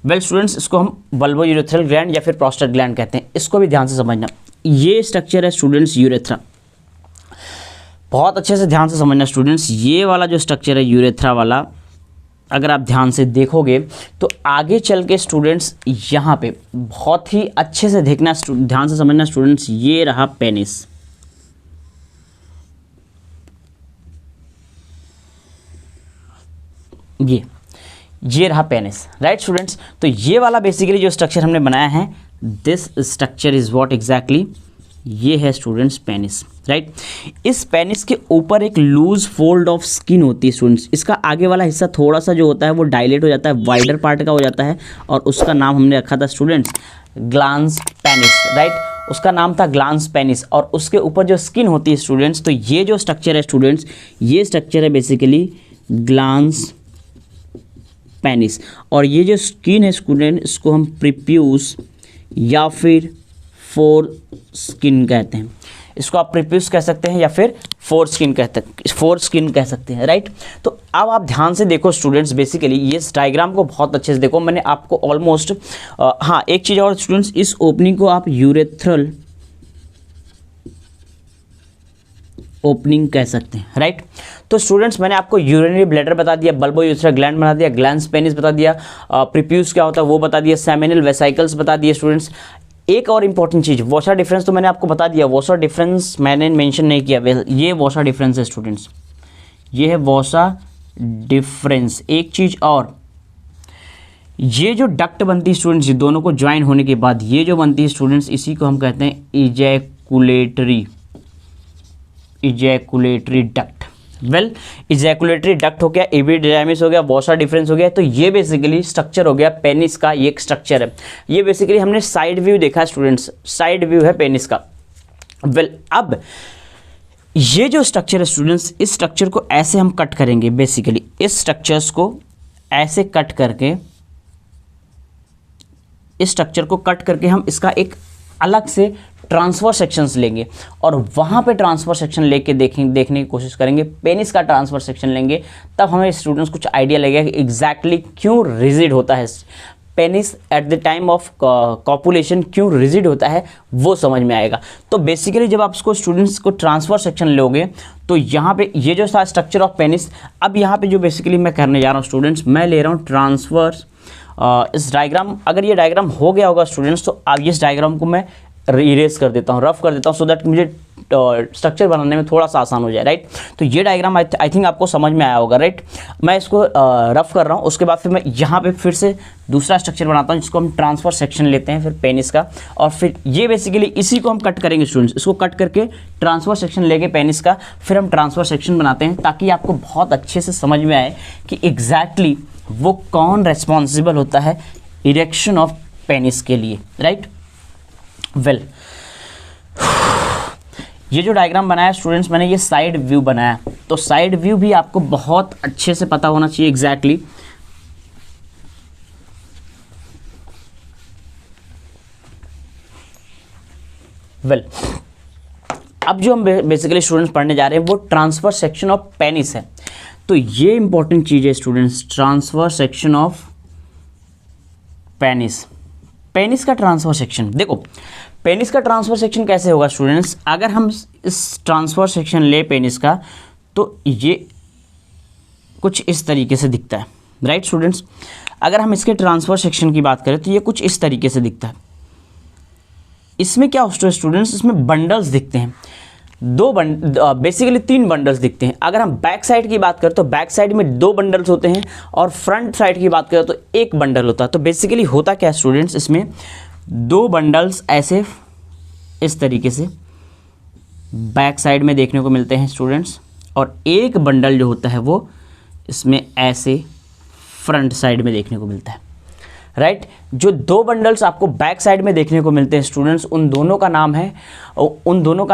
[SPEAKER 1] Well students, इसको हम बल्बो यूरेथ्रल ग्लैंड या फिर प्रोस्टेट ग्लैंड कहते हैं। इसको भी ध्यान से समझना। ये स्ट्रक्चर है स्टूडेंट्स यूरेथ्रा, बहुत अच्छे से ध्यान से समझना स्टूडेंट्स। ये वाला जो स्ट्रक्चर है यूरेथ्रा वाला, अगर आप ध्यान से देखोगे तो आगे चल के स्टूडेंट्स यहाँ पे बहुत ही अच्छे से देखना, ध्यान से समझना स्टूडेंट्स। ये रहा पेनिस, ये रहा पेनिस, राइट स्टूडेंट्स। तो ये वाला बेसिकली जो स्ट्रक्चर हमने बनाया है, this structure is what exactly ये है स्टूडेंट्स पेनिस, राइट। इस पेनिस के ऊपर एक लूज फोल्ड ऑफ स्किन होती है स्टूडेंट्स। इसका आगे वाला हिस्सा थोड़ा सा जो होता है वो डायलेट हो जाता है, वाइडर पार्ट का हो जाता है, और उसका नाम हमने रखा था स्टूडेंट्स ग्लांस पेनिस, राइट। उसका नाम था ग्लांस पेनिस। और उसके ऊपर जो स्किन होती है स्टूडेंट्स, तो ये जो स्ट्रक्चर है स्टूडेंट्स, ये स्ट्रक्चर है बेसिकली ग्लांस पेनिस। और ये जो स्किन है स्टूडेंट, इसको हम प्रीप्यूस या फिर फोर स्किन कहते हैं। इसको आप प्रीप्यूस कह सकते हैं या फिर फोर स्किन कह सकते हैं, राइट। तो अब आप ध्यान से देखो स्टूडेंट्स, बेसिकली ये इस डायग्राम को बहुत अच्छे से देखो। मैंने आपको ऑलमोस्ट हाँ एक चीज़ और स्टूडेंट्स, इस ओपनिंग को आप यूरेथ्रल ओपनिंग कह सकते हैं, राइट। तो स्टूडेंट्स मैंने आपको यूरिनरी ब्लैडर बता दिया, बल्बो यूरेथ्रल ग्लैंड बता दिया, ग्लैंस पेनिस बता दिया, प्रीप्यूस क्या होता है वो बता दिया, सेमिनल वेसाइकल्स बता दिए स्टूडेंट्स। एक और इंपॉर्टेंट चीज़, वॉशर डिफरेंस तो मैंने आपको बता दिया, वॉशर डिफरेंस मैंने मेंशन नहीं किया, ये वॉशर डिफरेंस है स्टूडेंट्स, ये है वॉशर डिफरेंस। एक चीज़ और, ये जो डक्ट बनती है स्टूडेंट्स, ये दोनों को ज्वाइन होने के बाद ये जो बनती है स्टूडेंट्स, इसी को हम कहते हैं ejaculatory duct. Well, ejaculatory duct हो गया, एपिडिडाइमिस हो गया, वॉशर डिफरेंस हो गया। तो ये बेसिकली स्ट्रक्चर हो गया पेनिस का, ये एक स्ट्रक्चर है। ये बेसिकली हमने साइड व्यू देखा स्टूडेंट्स, साइड व्यू है पेनिस का। वेल, अब ये जो स्ट्रक्चर है स्टूडेंट्स, इस स्ट्रक्चर को ऐसे हम कट करेंगे। बेसिकली इस स्ट्रक्चर्स को ऐसे कट करके, इस स्ट्रक्चर को कट करके हम इसका एक अलग से ट्रांसफर सेक्शंस लेंगे और वहाँ पे ट्रांसफर सेक्शन लेके देखने की कोशिश करेंगे। पेनिस का ट्रांसफर सेक्शन लेंगे, तब हमें स्टूडेंट्स कुछ आइडिया लगेगा कि एग्जैक्टली क्यों रिजिड होता है penis at the time of copulation, क्यों रिजिड होता है वो समझ में आएगा। तो बेसिकली जब आप इसको स्टूडेंट्स को ट्रांसफर सेक्शन लोगे, तो यहाँ पे ये जो था स्ट्रक्चर ऑफ पेनिस, अब यहाँ पे जो बेसिकली मैं करने जा रहा हूँ स्टूडेंट्स, मैं ले रहा हूँ ट्रांसफर इस डायग्राम। अगर ये डायग्राम हो गया होगा स्टूडेंट्स, तो अब इस डायग्राम को मैं इरेज कर देता हूँ, रफ कर देता हूँ, सो दैट मुझे स्ट्रक्चर बनाने में थोड़ा सा आसान हो जाए, राइट। तो ये डायग्राम आई थिंक आपको समझ में आया होगा, राइट। मैं इसको रफ कर रहा हूँ, उसके बाद फिर मैं यहाँ पे फिर से दूसरा स्ट्रक्चर बनाता हूँ जिसको हम ट्रांसफर सेक्शन लेते हैं फिर पेनिस का, और फिर ये बेसिकली इसी को हम कट करेंगे स्टूडेंट्स। इसको कट करके ट्रांसफर सेक्शन लेके पेनिस का फिर हम ट्रांसफर सेक्शन बनाते हैं, ताकि आपको बहुत अच्छे से समझ में आए कि एग्जैक्टली वो कौन रेस्पॉन्सिबल होता है इरेक्शन ऑफ पेनिस के लिए, राइट। वेल, ये जो डायग्राम बनाया स्टूडेंट्स मैंने, ये साइड व्यू बनाया। तो साइड व्यू भी आपको बहुत अच्छे से पता होना चाहिए एग्जैक्टली। वेल, अब जो हम बेसिकली स्टूडेंट्स पढ़ने जा रहे हैं वो ट्रांसफर सेक्शन ऑफ पेनिस है। तो ये इंपॉर्टेंट चीज है students, transfer section of penis. Penis का ट्रांसफर सेक्शन देखो, पेनिस का ट्रांसफर सेक्शन कैसे होगा स्टूडेंट्स, अगर हम इस ट्रांसफर सेक्शन ले पेनिस का, तो ये कुछ इस तरीके से दिखता है, राइट स्टूडेंट्स। अगर हम इसके ट्रांसफर सेक्शन की बात करें तो ये कुछ इस तरीके से दिखता है। इसमें क्या होता है स्टूडेंट्स, इसमें बंडल्स दिखते हैं, बेसिकली 3 बंडल्स दिखते हैं। अगर हम बैक साइड की बात करें तो बैक साइड में 2 बंडल्स होते हैं, और फ्रंट साइड की बात करें तो 1 बंडल होता है। तो बेसिकली होता क्या है स्टूडेंट्स, इसमें 2 बंडल्स ऐसे इस तरीके से बैक साइड में देखने को मिलते हैं स्टूडेंट्स, और 1 बंडल जो होता है वो इसमें ऐसे फ्रंट साइड में देखने को मिलता है, राइट। जो 2 बंडल्स आपको बैक साइड में देखने को मिलते हैं स्टूडेंट्स, उन दोनों का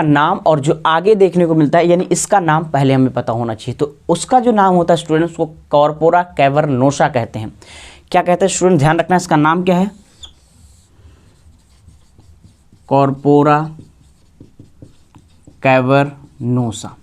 [SPEAKER 1] नाम और जो आगे देखने को मिलता है, यानी इसका नाम पहले हमें पता होना चाहिए। तो उसका जो नाम होता है स्टूडेंट्स, उसको कॉर्पोरा कैवर्नोसा कहते हैं। क्या कहते हैं स्टूडेंट, ध्यान रखना, इसका नाम क्या है, कॉर्पोरा कैवर्नोसा।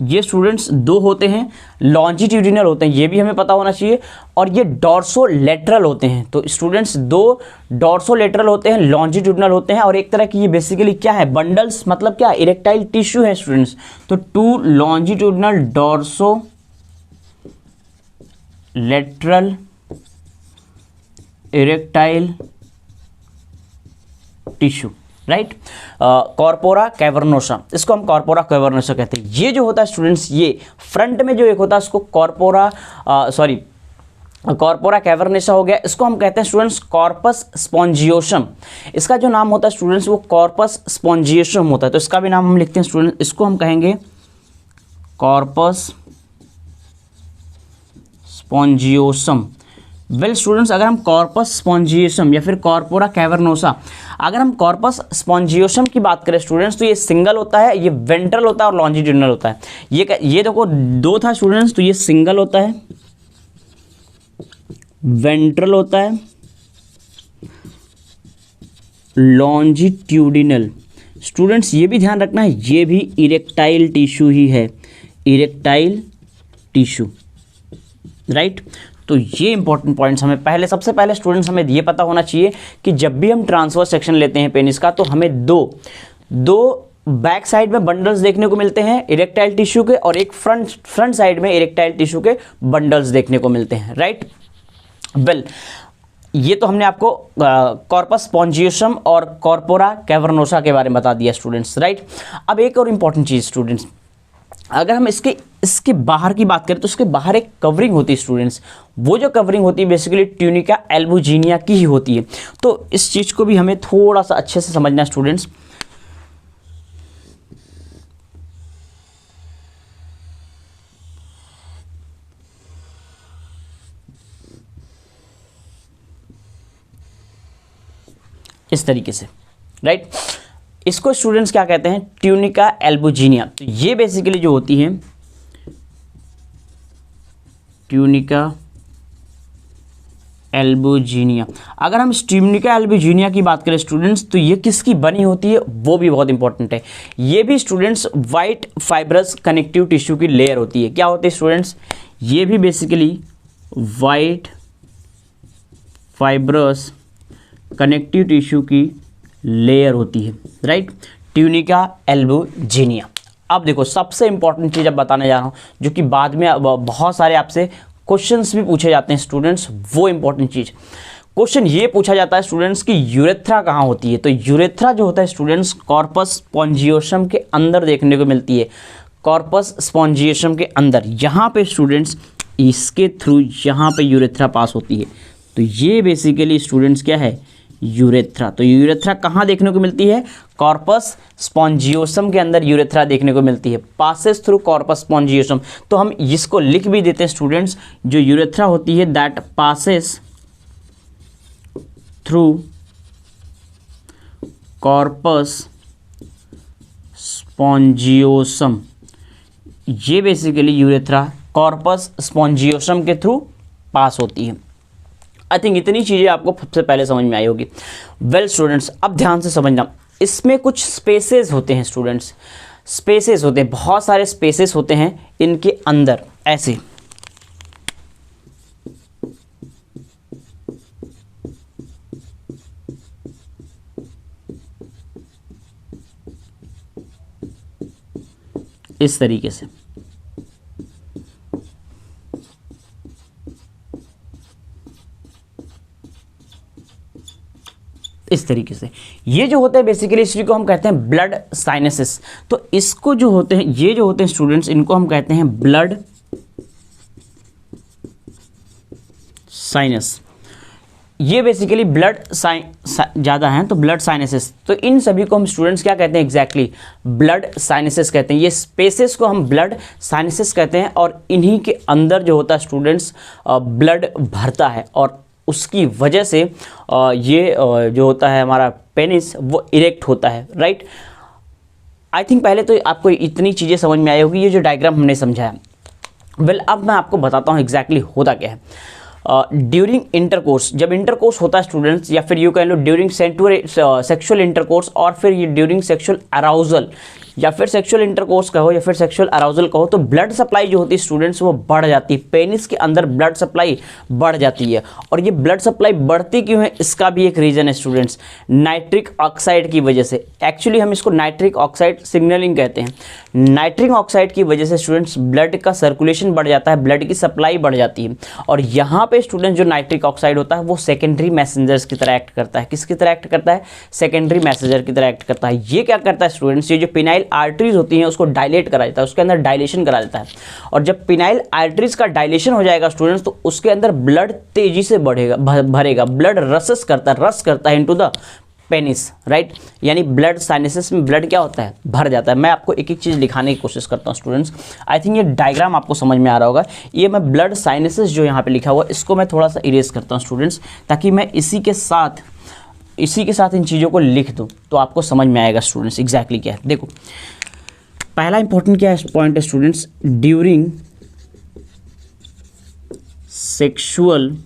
[SPEAKER 1] ये स्टूडेंट्स 2 होते हैं, लॉन्जिट्यूडिनल होते हैं, ये भी हमें पता होना चाहिए, और ये डॉर्सोलेटरल होते हैं। तो स्टूडेंट्स 2 डॉर्सोलेटरल होते हैं, लॉन्जिट्यूडिनल होते हैं, और एक तरह की ये बेसिकली क्या है, बंडल्स, मतलब क्या, इरेक्टाइल टिश्यू है स्टूडेंट्स। तो 2 longitudinal dorsolateral erectile tissue, right. Corpora cavernosa, इसको हम कॉर्पोरा कैवर्नोसा कहते हैं। ये जो होता है स्टूडेंट्स, ये फ्रंट में जो एक होता है उसको कॉर्पोरा कैवर्नेसा हो गया, इसको हम कहते हैं स्टूडेंट्स कॉर्पस स्पॉन्जियोसम। इसका जो नाम होता है स्टूडेंट्स वो कॉर्पस स्पॉन्जियोसम होता है, तो इसका भी नाम हम लिखते हैं स्टूडेंट, इसको हम कहेंगे कॉर्पस स्पॉन्जियोसम। वेल स्टूडेंट्स, अगर हम कॉर्पस स्पॉन्जियोसम या फिर कॉर्पोरा कैवर्नोसा, अगर हम कॉर्पस स्पॉन्जियोसम की बात करें स्टूडेंट्स, तो ये सिंगल होता है, ये वेंट्रल होता है और लॉन्जिट्यूडिनल होता है। ये देखो दो था स्टूडेंट्स, तो ये सिंगल होता है, वेंट्रल होता है, लॉन्जिट्यूडिनल। स्टूडेंट्स ये भी ध्यान रखना है, ये भी इरेक्टाइल टिश्यू ही है, इरेक्टाइल टिश्यू, राइट। तो ये इंपॉर्टेंट पॉइंट्स हमें सबसे पहले स्टूडेंट्स हमें ये पता होना चाहिए कि जब भी हम ट्रांसवर्स सेक्शन लेते हैं पेनिस का, तो हमें दो बैक साइड में बंडल्स देखने को मिलते हैं इरेक्टाइल टिश्यू के, और एक फ्रंट साइड में इरेक्टाइल टिश्यू के बंडल्स देखने को मिलते हैं, राइट। वेल ये तो हमने आपको कॉर्पस स्पॉन्जियोसम और कॉर्पोरा कैवर्नोसा के बारे में बता दिया स्टूडेंट्स, राइट। अब एक और इंपॉर्टेंट चीज़ स्टूडेंट्स, अगर हम इसके बाहर की बात करें तो उसके बाहर एक कवरिंग होती है स्टूडेंट्स, वो जो कवरिंग होती है बेसिकली ट्यूनिका एल्बुजिनिया की ही होती है। तो इस चीज़ को भी हमें थोड़ा सा अच्छे से समझना है स्टूडेंट्स। इस तरीके से, राइट। इसको स्टूडेंट्स क्या कहते हैं, ट्यूनिका एल्बुजिनिया। तो ये बेसिकली जो होती है ट्यूनिका एल्बुजिनिया। अगर हम ट्यूनिका एल्बुजिनिया की बात करें स्टूडेंट्स, तो ये किसकी बनी होती है वो भी बहुत इंपॉर्टेंट है। ये भी students white fibrous connective tissue की लेयर होती है। क्या होती है स्टूडेंट्स, ये भी basically white fibrous connective tissue की लेयर होती है, राइट, ट्यूनिका एल्बुजिनिया। अब देखो सबसे इंपॉर्टेंट चीज़ अब बताने जा रहा हूँ, जो कि बाद में बहुत सारे आपसे क्वेश्चंस भी पूछे जाते हैं स्टूडेंट्स। वो इंपॉर्टेंट चीज़, क्वेश्चन ये पूछा जाता है स्टूडेंट्स की यूरेथ्रा कहाँ होती है। तो यूरेथ्रा जो होता है स्टूडेंट्स कॉर्पस स्पॉन्जियोसम के अंदर देखने को मिलती है, कॉर्पस स्पॉन्जियोसम के अंदर, यहाँ पे स्टूडेंट्स इसके थ्रू यहाँ पे यूरेथ्रा पास होती है। तो ये बेसिकली स्टूडेंट्स क्या है, यूरेथ्रा। तो यूरेथ्रा कहाँ देखने को मिलती है, कॉर्पस स्पॉन्जियोसम के अंदर यूरेथ्रा देखने को मिलती है, पासेस थ्रू कॉर्पस स्पॉन्जियोसम। तो हम इसको लिख भी देते हैं स्टूडेंट्स, जो यूरेथ्रा होती है that passes through corpus spongiosum. ये बेसिकली यूरेथ्रा कॉर्पस स्पॉन्जियोसम के थ्रू पास होती है। आई थिंक इतनी चीज़ें आपको सबसे पहले समझ में आई होगी। वेल स्टूडेंट्स, अब ध्यान से समझना, इसमें कुछ स्पेसेस होते हैं स्टूडेंट्स, स्पेसेस होते हैं, बहुत सारे स्पेसेस होते हैं इनके अंदर, ऐसे इस तरीके से। इस तरीके से ये जो होते हैं बेसिकली, इसी को हम कहते हैं ब्लड साइनसेस। तो इसको जो होते हैं, ये जो होते हैं स्टूडेंट्स, इनको हम कहते हैं ब्लड साइनस। ये बेसिकली ब्लड ज़्यादा हैं तो ब्लड साइनसेस। तो इन सभी को हम स्टूडेंट्स क्या कहते हैं, एग्जैक्टली ब्लड साइनसेस कहते हैं। ये स्पेसेस को हम ब्लड साइनसेस कहते हैं, और इन्हीं के अंदर जो होता है स्टूडेंट्स ब्लड भरता है, और उसकी वजह से ये जो होता है हमारा पेनिस वो इरेक्ट होता है, राइट। आई थिंक पहले तो आपको इतनी चीज़ें समझ में आई होगी, ये जो डायग्राम हमने समझाया। वेल अब मैं आपको बताता हूँ एग्जैक्टली होता क्या है। ड्यूरिंग इंटरकोर्स, जब इंटरकोर्स होता है स्टूडेंट्स, या फिर यू कह लो ड्यूरिंग सेक्सुअल इंटरकोर्स, और फिर ये ड्यूरिंग सेक्सुअल अराउजल, या फिर सेक्सुअल इंटरकोर्स कहो या फिर सेक्सुअल अराउजल कहो, तो ब्लड सप्लाई जो होती है स्टूडेंट्स वो बढ़ जाती है, पेनिस के अंदर ब्लड सप्लाई बढ़ जाती है। और ये ब्लड सप्लाई बढ़ती क्यों है, इसका भी एक रीज़न है स्टूडेंट्स, नाइट्रिक ऑक्साइड की वजह से। एक्चुअली हम इसको नाइट्रिक ऑक्साइड सिग्नलिंग कहते हैं। नाइट्रिक ऑक्साइड की वजह से स्टूडेंट्स ब्लड का सर्कुलेशन बढ़ जाता है, ब्लड की सप्लाई बढ़ जाती है। और यहाँ पे स्टूडेंट्स जो नाइट्रिक ऑक्साइड होता है वो सेकेंडरी मैसेंजर्स की तरह एक्ट करता है। किसकी तरह एक्ट करता है, सेकेंडरी मैसेंजर की तरह एक्ट करता है। ये क्या करता है स्टूडेंट्स, ये जो पिनाइल आर्टरीज होती हैं उसको डायलेट करा जाता है, उसके अंदर डायलेशन करा जाता है। और जब पिनाइल आर्टरीज का डायलेशन हो जाएगा स्टूडेंट्स, तो उसके अंदर ब्लड तेजी से बढ़ेगा, भरेगा, ब्लड रस करता है इनटू द पेनिस, राइट। यानी ब्लड साइनसेस में ब्लड क्या होता है, भर जाता है। मैं आपको एक एक चीज़ दिखाने की कोशिश करता हूँ स्टूडेंट्स। आई थिंक ये डायग्राम आपको समझ में आ रहा होगा। ये मैं ब्लड साइनसेस जो यहाँ पे लिखा हुआ इसको मैं थोड़ा सा इरेज करता हूँ स्टूडेंट्स, ताकि मैं इसी के साथ इन चीज़ों को लिख दूँ तो आपको समझ में आएगा स्टूडेंट्स एग्जैक्टली क्या है। देखो पहला इंपॉर्टेंट क्या है पॉइंट है स्टूडेंट्स, ड्यूरिंग सेक्सुअल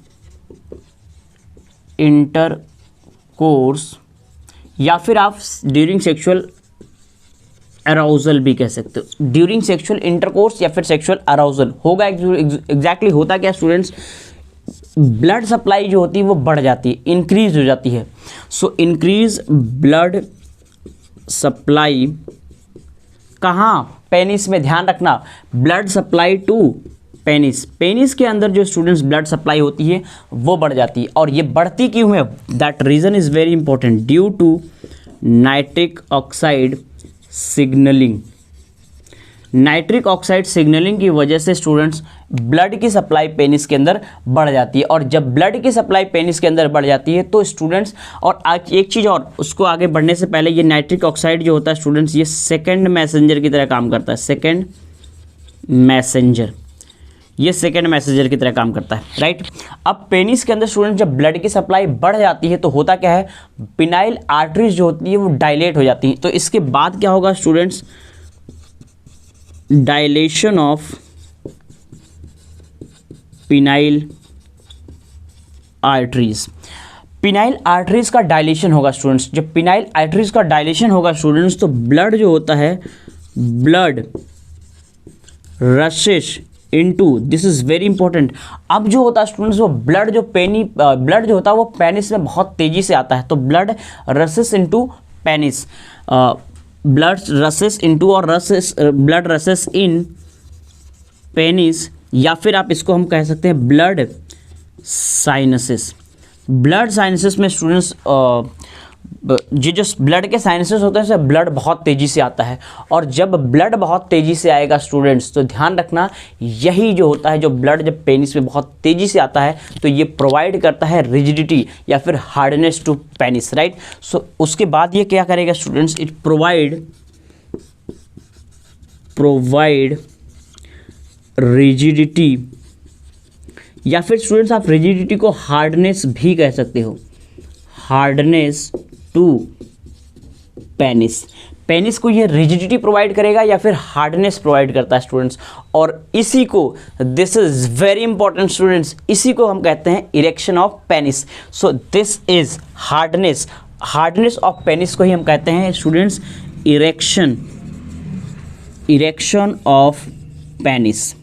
[SPEAKER 1] इंटरकोर्स, या फिर आप ड्यूरिंग सेक्सुअल अराउजल भी कह सकते हो। ड्यूरिंग सेक्सुअल इंटरकोर्स या फिर सेक्सुअल अराउजल होगा एग्जैक्टली होता क्या स्टूडेंट्स, ब्लड सप्लाई जो होती है वो बढ़ जाती है, इंक्रीज हो जाती है। सो इंक्रीज ब्लड सप्लाई कहाँ, पेनिस में। ध्यान रखना, blood supply to penis, penis के अंदर जो स्टूडेंट्स ब्लड सप्लाई होती है वो बढ़ जाती है। और ये बढ़ती क्यों है, that reason is very important, due to nitric oxide signalling. Nitric oxide signalling की वजह से स्टूडेंट्स ब्लड की सप्लाई पेनिस के अंदर बढ़ जाती है। और जब ब्लड की सप्लाई पेनिस के अंदर बढ़ जाती है तो स्टूडेंट्स, और एक चीज़ और, उसको आगे बढ़ने से पहले ये नाइट्रिक ऑक्साइड जो होता है स्टूडेंट्स, ये सेकेंड मैसेंजर की तरह काम करता है, सेकेंड मैसेंजर, ये सेकेंड मैसेंजर की तरह काम करता है, राइट। अब पेनिस के अंदर स्टूडेंट जब ब्लड की सप्लाई बढ़ जाती है तो होता क्या है, पिनाइल आर्टरीज जो होती है वो डायलेट हो जाती है। तो इसके बाद क्या होगा students, dilation of phenyl arteries. Phenyl arteries का डायलेशन होगा स्टूडेंट्स। जब पिनाइल आर्टरीज का डायलेशन होगा स्टूडेंट्स तो ब्लड जो होता है, blood rashes into, this is very important. अब जो होता है स्टूडेंट्स वो ब्लड जो होता है वो पेनिस में बहुत तेजी से आता है। तो blood रसेस into penis, blood रसेस into और ब्लड रसेस इन पेनिस, या फिर आप इसको हम कह सकते हैं ब्लड साइनसेस। ब्लड साइनसेस में स्टूडेंट्स जो ब्लड के साइनसेस होते हैं उससे ब्लड बहुत तेज़ी से आता है। और जब ब्लड बहुत तेज़ी से आएगा स्टूडेंट्स तो ध्यान रखना, यही जो होता है, जो ब्लड जब पेनिस में बहुत तेज़ी से आता है तो ये प्रोवाइड करता है रिजिडिटी या फिर हार्डनेस टू पेनिस, राइट। सो उसके बाद ये क्या करेगा स्टूडेंट्स, इट प्रोवाइड रिजिडिटी, या फिर स्टूडेंट्स आप रिजिडिटी को हार्डनेस भी कह सकते हो, हार्डनेस टू पेनिस। पेनिस को ये रिजिडिटी प्रोवाइड करेगा या फिर हार्डनेस प्रोवाइड करता है स्टूडेंट्स। और इसी को, this is very important students, इसी को हम कहते हैं erection of penis. So this is hardness of penis को ही हम कहते हैं स्टूडेंट्स इरेक्शन ऑफ पेनिस।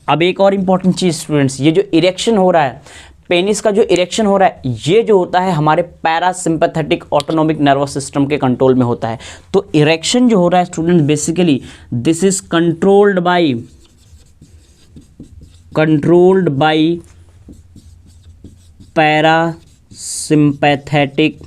[SPEAKER 1] अब एक और इंपॉर्टेंट चीज़ स्टूडेंट्स, ये जो इरेक्शन हो रहा है, पेनिस का जो इरेक्शन हो रहा है, ये जो होता है हमारे पैरासिम्पैथेटिक ऑटोनॉमिक नर्वस सिस्टम के कंट्रोल में होता है। तो इरेक्शन जो हो रहा है student, basically this is controlled by parasympathetic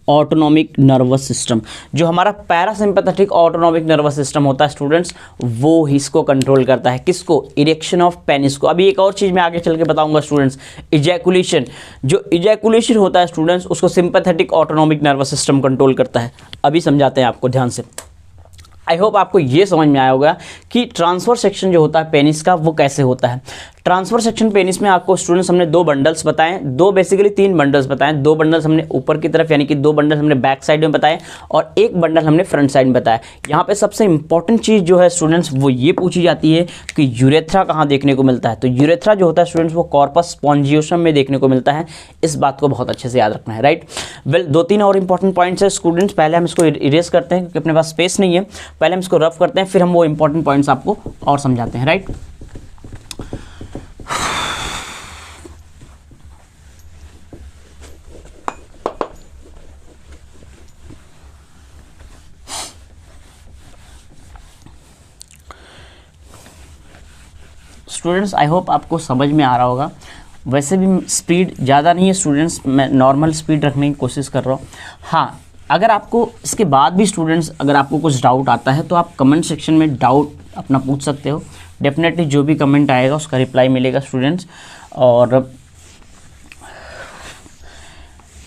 [SPEAKER 1] autonomic nervous system. जो हमारा पैरासिम्पैथेटिक ऑटोनॉमिक नर्वस सिस्टम होता है स्टूडेंट्स, वो इसको कंट्रोल करता है, किसको, इरेक्शन ऑफ पेनिस को। अभी एक और चीज़ मैं आगे चल के बताऊंगा स्टूडेंट्स, इजैकुलेशन। जो इजैकुलेशन होता है स्टूडेंट्स उसको sympathetic autonomic nervous system control करता है। अभी समझाते हैं आपको ध्यान से। आई होप आपको ये समझ में आया होगा कि ट्रांसफर सेक्शन जो होता है पेनिस का वो कैसे होता है। ट्रांसफर सेक्शन पेनिस में आपको स्टूडेंट्स हमने दो बंडल्स बताए, बेसिकली 3 बंडल्स बताए। 2 बंडल्स हमने ऊपर की तरफ यानी कि 2 बंडल हमने बैक साइड में बताए और 1 बंडल हमने फ्रंट साइड में बताया। यहाँ पे सबसे इंपॉर्टेंट चीज़ जो है स्टूडेंट्स वो ये पूछी जाती है कि यूरेथ्रा कहाँ देखने को मिलता है। तो यूरेथ्रा जो होता है स्टूडेंट्स वो कॉर्पस स्पॉन्जियोसम में देखने को मिलता है। इस बात को बहुत अच्छे से याद रखना है, राइट। वेल 2-3 और इंपॉर्टेंट पॉइंट्स है स्टूडेंट्स। पहले हम इसको इरेज करते हैं क्योंकि अपने पास स्पेस नहीं है। पहले हम इसको रफ करते हैं, फिर हम वो इंपॉर्टेंट पॉइंट्स आपको और समझाते हैं, राइट। स्टूडेंट्स आई होप आपको समझ में आ रहा होगा। वैसे भी स्पीड ज़्यादा नहीं है स्टूडेंट्स, मैं नॉर्मल स्पीड रखने की कोशिश कर रहा हूँ। हाँ, अगर आपको इसके बाद भी स्टूडेंट्स अगर आपको कुछ डाउट आता है तो आप कमेंट सेक्शन में डाउट अपना पूछ सकते हो। डेफिनेटली जो भी कमेंट आएगा उसका रिप्लाई मिलेगा स्टूडेंट्स, और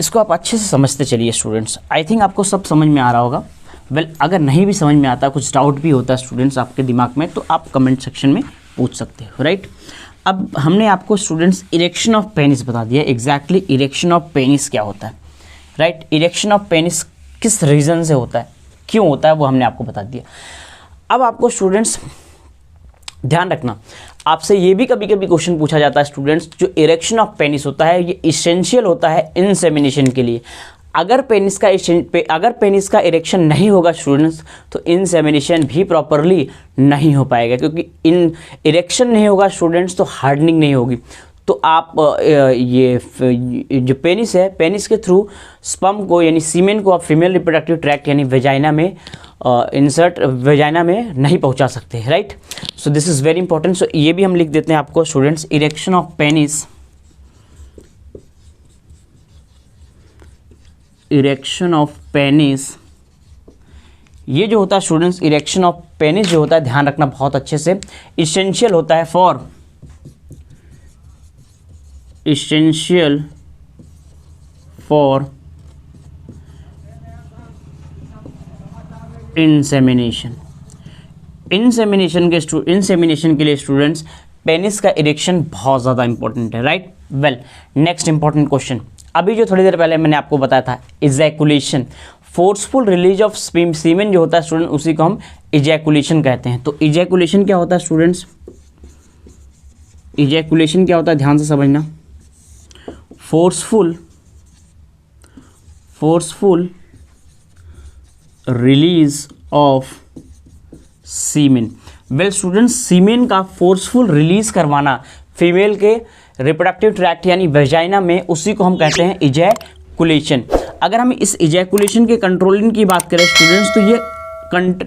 [SPEAKER 1] इसको आप अच्छे से समझते चलिए स्टूडेंट्स। आई थिंक आपको सब समझ में आ रहा होगा। अगर नहीं भी समझ में आता, कुछ डाउट भी होता है स्टूडेंट्स आपके दिमाग में, तो आप कमेंट सेक्शन में पूछ सकते हो, राइट। अब हमने आपको स्टूडेंट्स इरेक्शन ऑफ पेनिस बता दिया। एग्जैक्टली इरेक्शन ऑफ पेनिस क्या होता है, राइट। इरेक्शन ऑफ पेनिस किस रीज़न से होता है, क्यों होता है, वो हमने आपको बता दिया। अब आपको स्टूडेंट्स ध्यान रखना, आपसे ये भी कभी कभी क्वेश्चन पूछा जाता है स्टूडेंट्स, जो इरेक्शन ऑफ पेनिस होता है ये इसेंशियल होता है इंसेमिनेशन के लिए। अगर पेनिस का इरेक्शन नहीं होगा स्टूडेंट्स तो इंसेमिनेशन भी प्रॉपरली नहीं हो पाएगा, क्योंकि इन इरेक्शन नहीं होगा स्टूडेंट्स तो हार्डनिंग नहीं होगी। तो आप ये जो पेनिस है, पेनिस के थ्रू स्पर्म को यानी सीमेन को आप फीमेल रिप्रोडक्टिव ट्रैक्ट यानी वेजाइना में वेजाइना में नहीं पहुंचा सकते, right. So this is very important. So ये भी हम लिख देते हैं आपको students, erection of penis, erection of penis, ये जो होता है स्टूडेंट्स, इरेक्शन ऑफ पेनिस जो होता है, ध्यान रखना बहुत अच्छे से, इसेंशियल होता है फॉर इंसेमिनेशन। इंसेमिनेशन के लिए स्टूडेंट्स पेनिस का इरेक्शन बहुत ज़्यादा इंपॉर्टेंट है, राइट। नेक्स्ट इंपॉर्टेंट क्वेश्चन, अभी जो थोड़ी देर पहले मैंने आपको बताया था, इजैकुलेशन, फोर्सफुल रिलीज ऑफ सीमेन जो होता है स्टूडेंट, उसी को हम इजैकुलेशन कहते हैं। तो इजैकुलेशन क्या होता है स्टूडेंट्स, इजैकुलेशन क्या होता है, ध्यान से समझना। Forceful release of semen. Students, semen का फोर्सफुल रिलीज करवाना फीमेल के रिप्रोडक्टिव ट्रैक्ट यानी वेजाइना में, उसी को हम कहते हैं इजैकुलेशन। अगर हम इस इजैकुलेशन के कंट्रोलिंग की बात करें स्टूडेंट्स, तो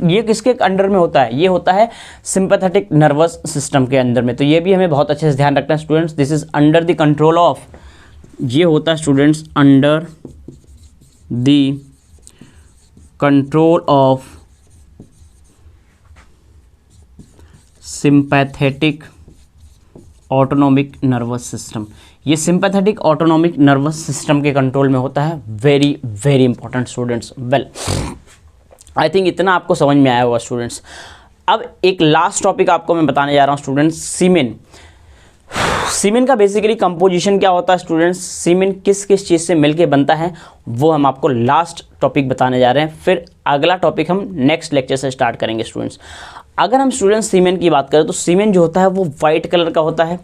[SPEAKER 1] ये किसके अंडर में होता है, ये होता है सिंपैथेटिक नर्वस सिस्टम के अंदर में। तो ये भी हमें बहुत अच्छे से ध्यान रखना है students. This is under the control of, ये होता है students under the control of sympathetic autonomic nervous system. ये सिंपैथेटिक ऑटोनॉमिक नर्वस सिस्टम के कंट्रोल में होता है। Very very important students. I think इतना आपको समझ में आया होगा स्टूडेंट्स। अब एक लास्ट टॉपिक आपको मैं बताने जा रहा हूँ स्टूडेंट्स, सीमेन। सीमेन का बेसिकली कंपोजिशन क्या होता है स्टूडेंट्स, सीमेन किस किस चीज़ से मिलके बनता है, वो हम आपको लास्ट टॉपिक बताने जा रहे हैं। फिर अगला टॉपिक हम नेक्स्ट लेक्चर से स्टार्ट करेंगे स्टूडेंट्स। अगर हम स्टूडेंट्स सीमेन की बात करें तो सीमेन जो होता है वो वाइट कलर का होता है,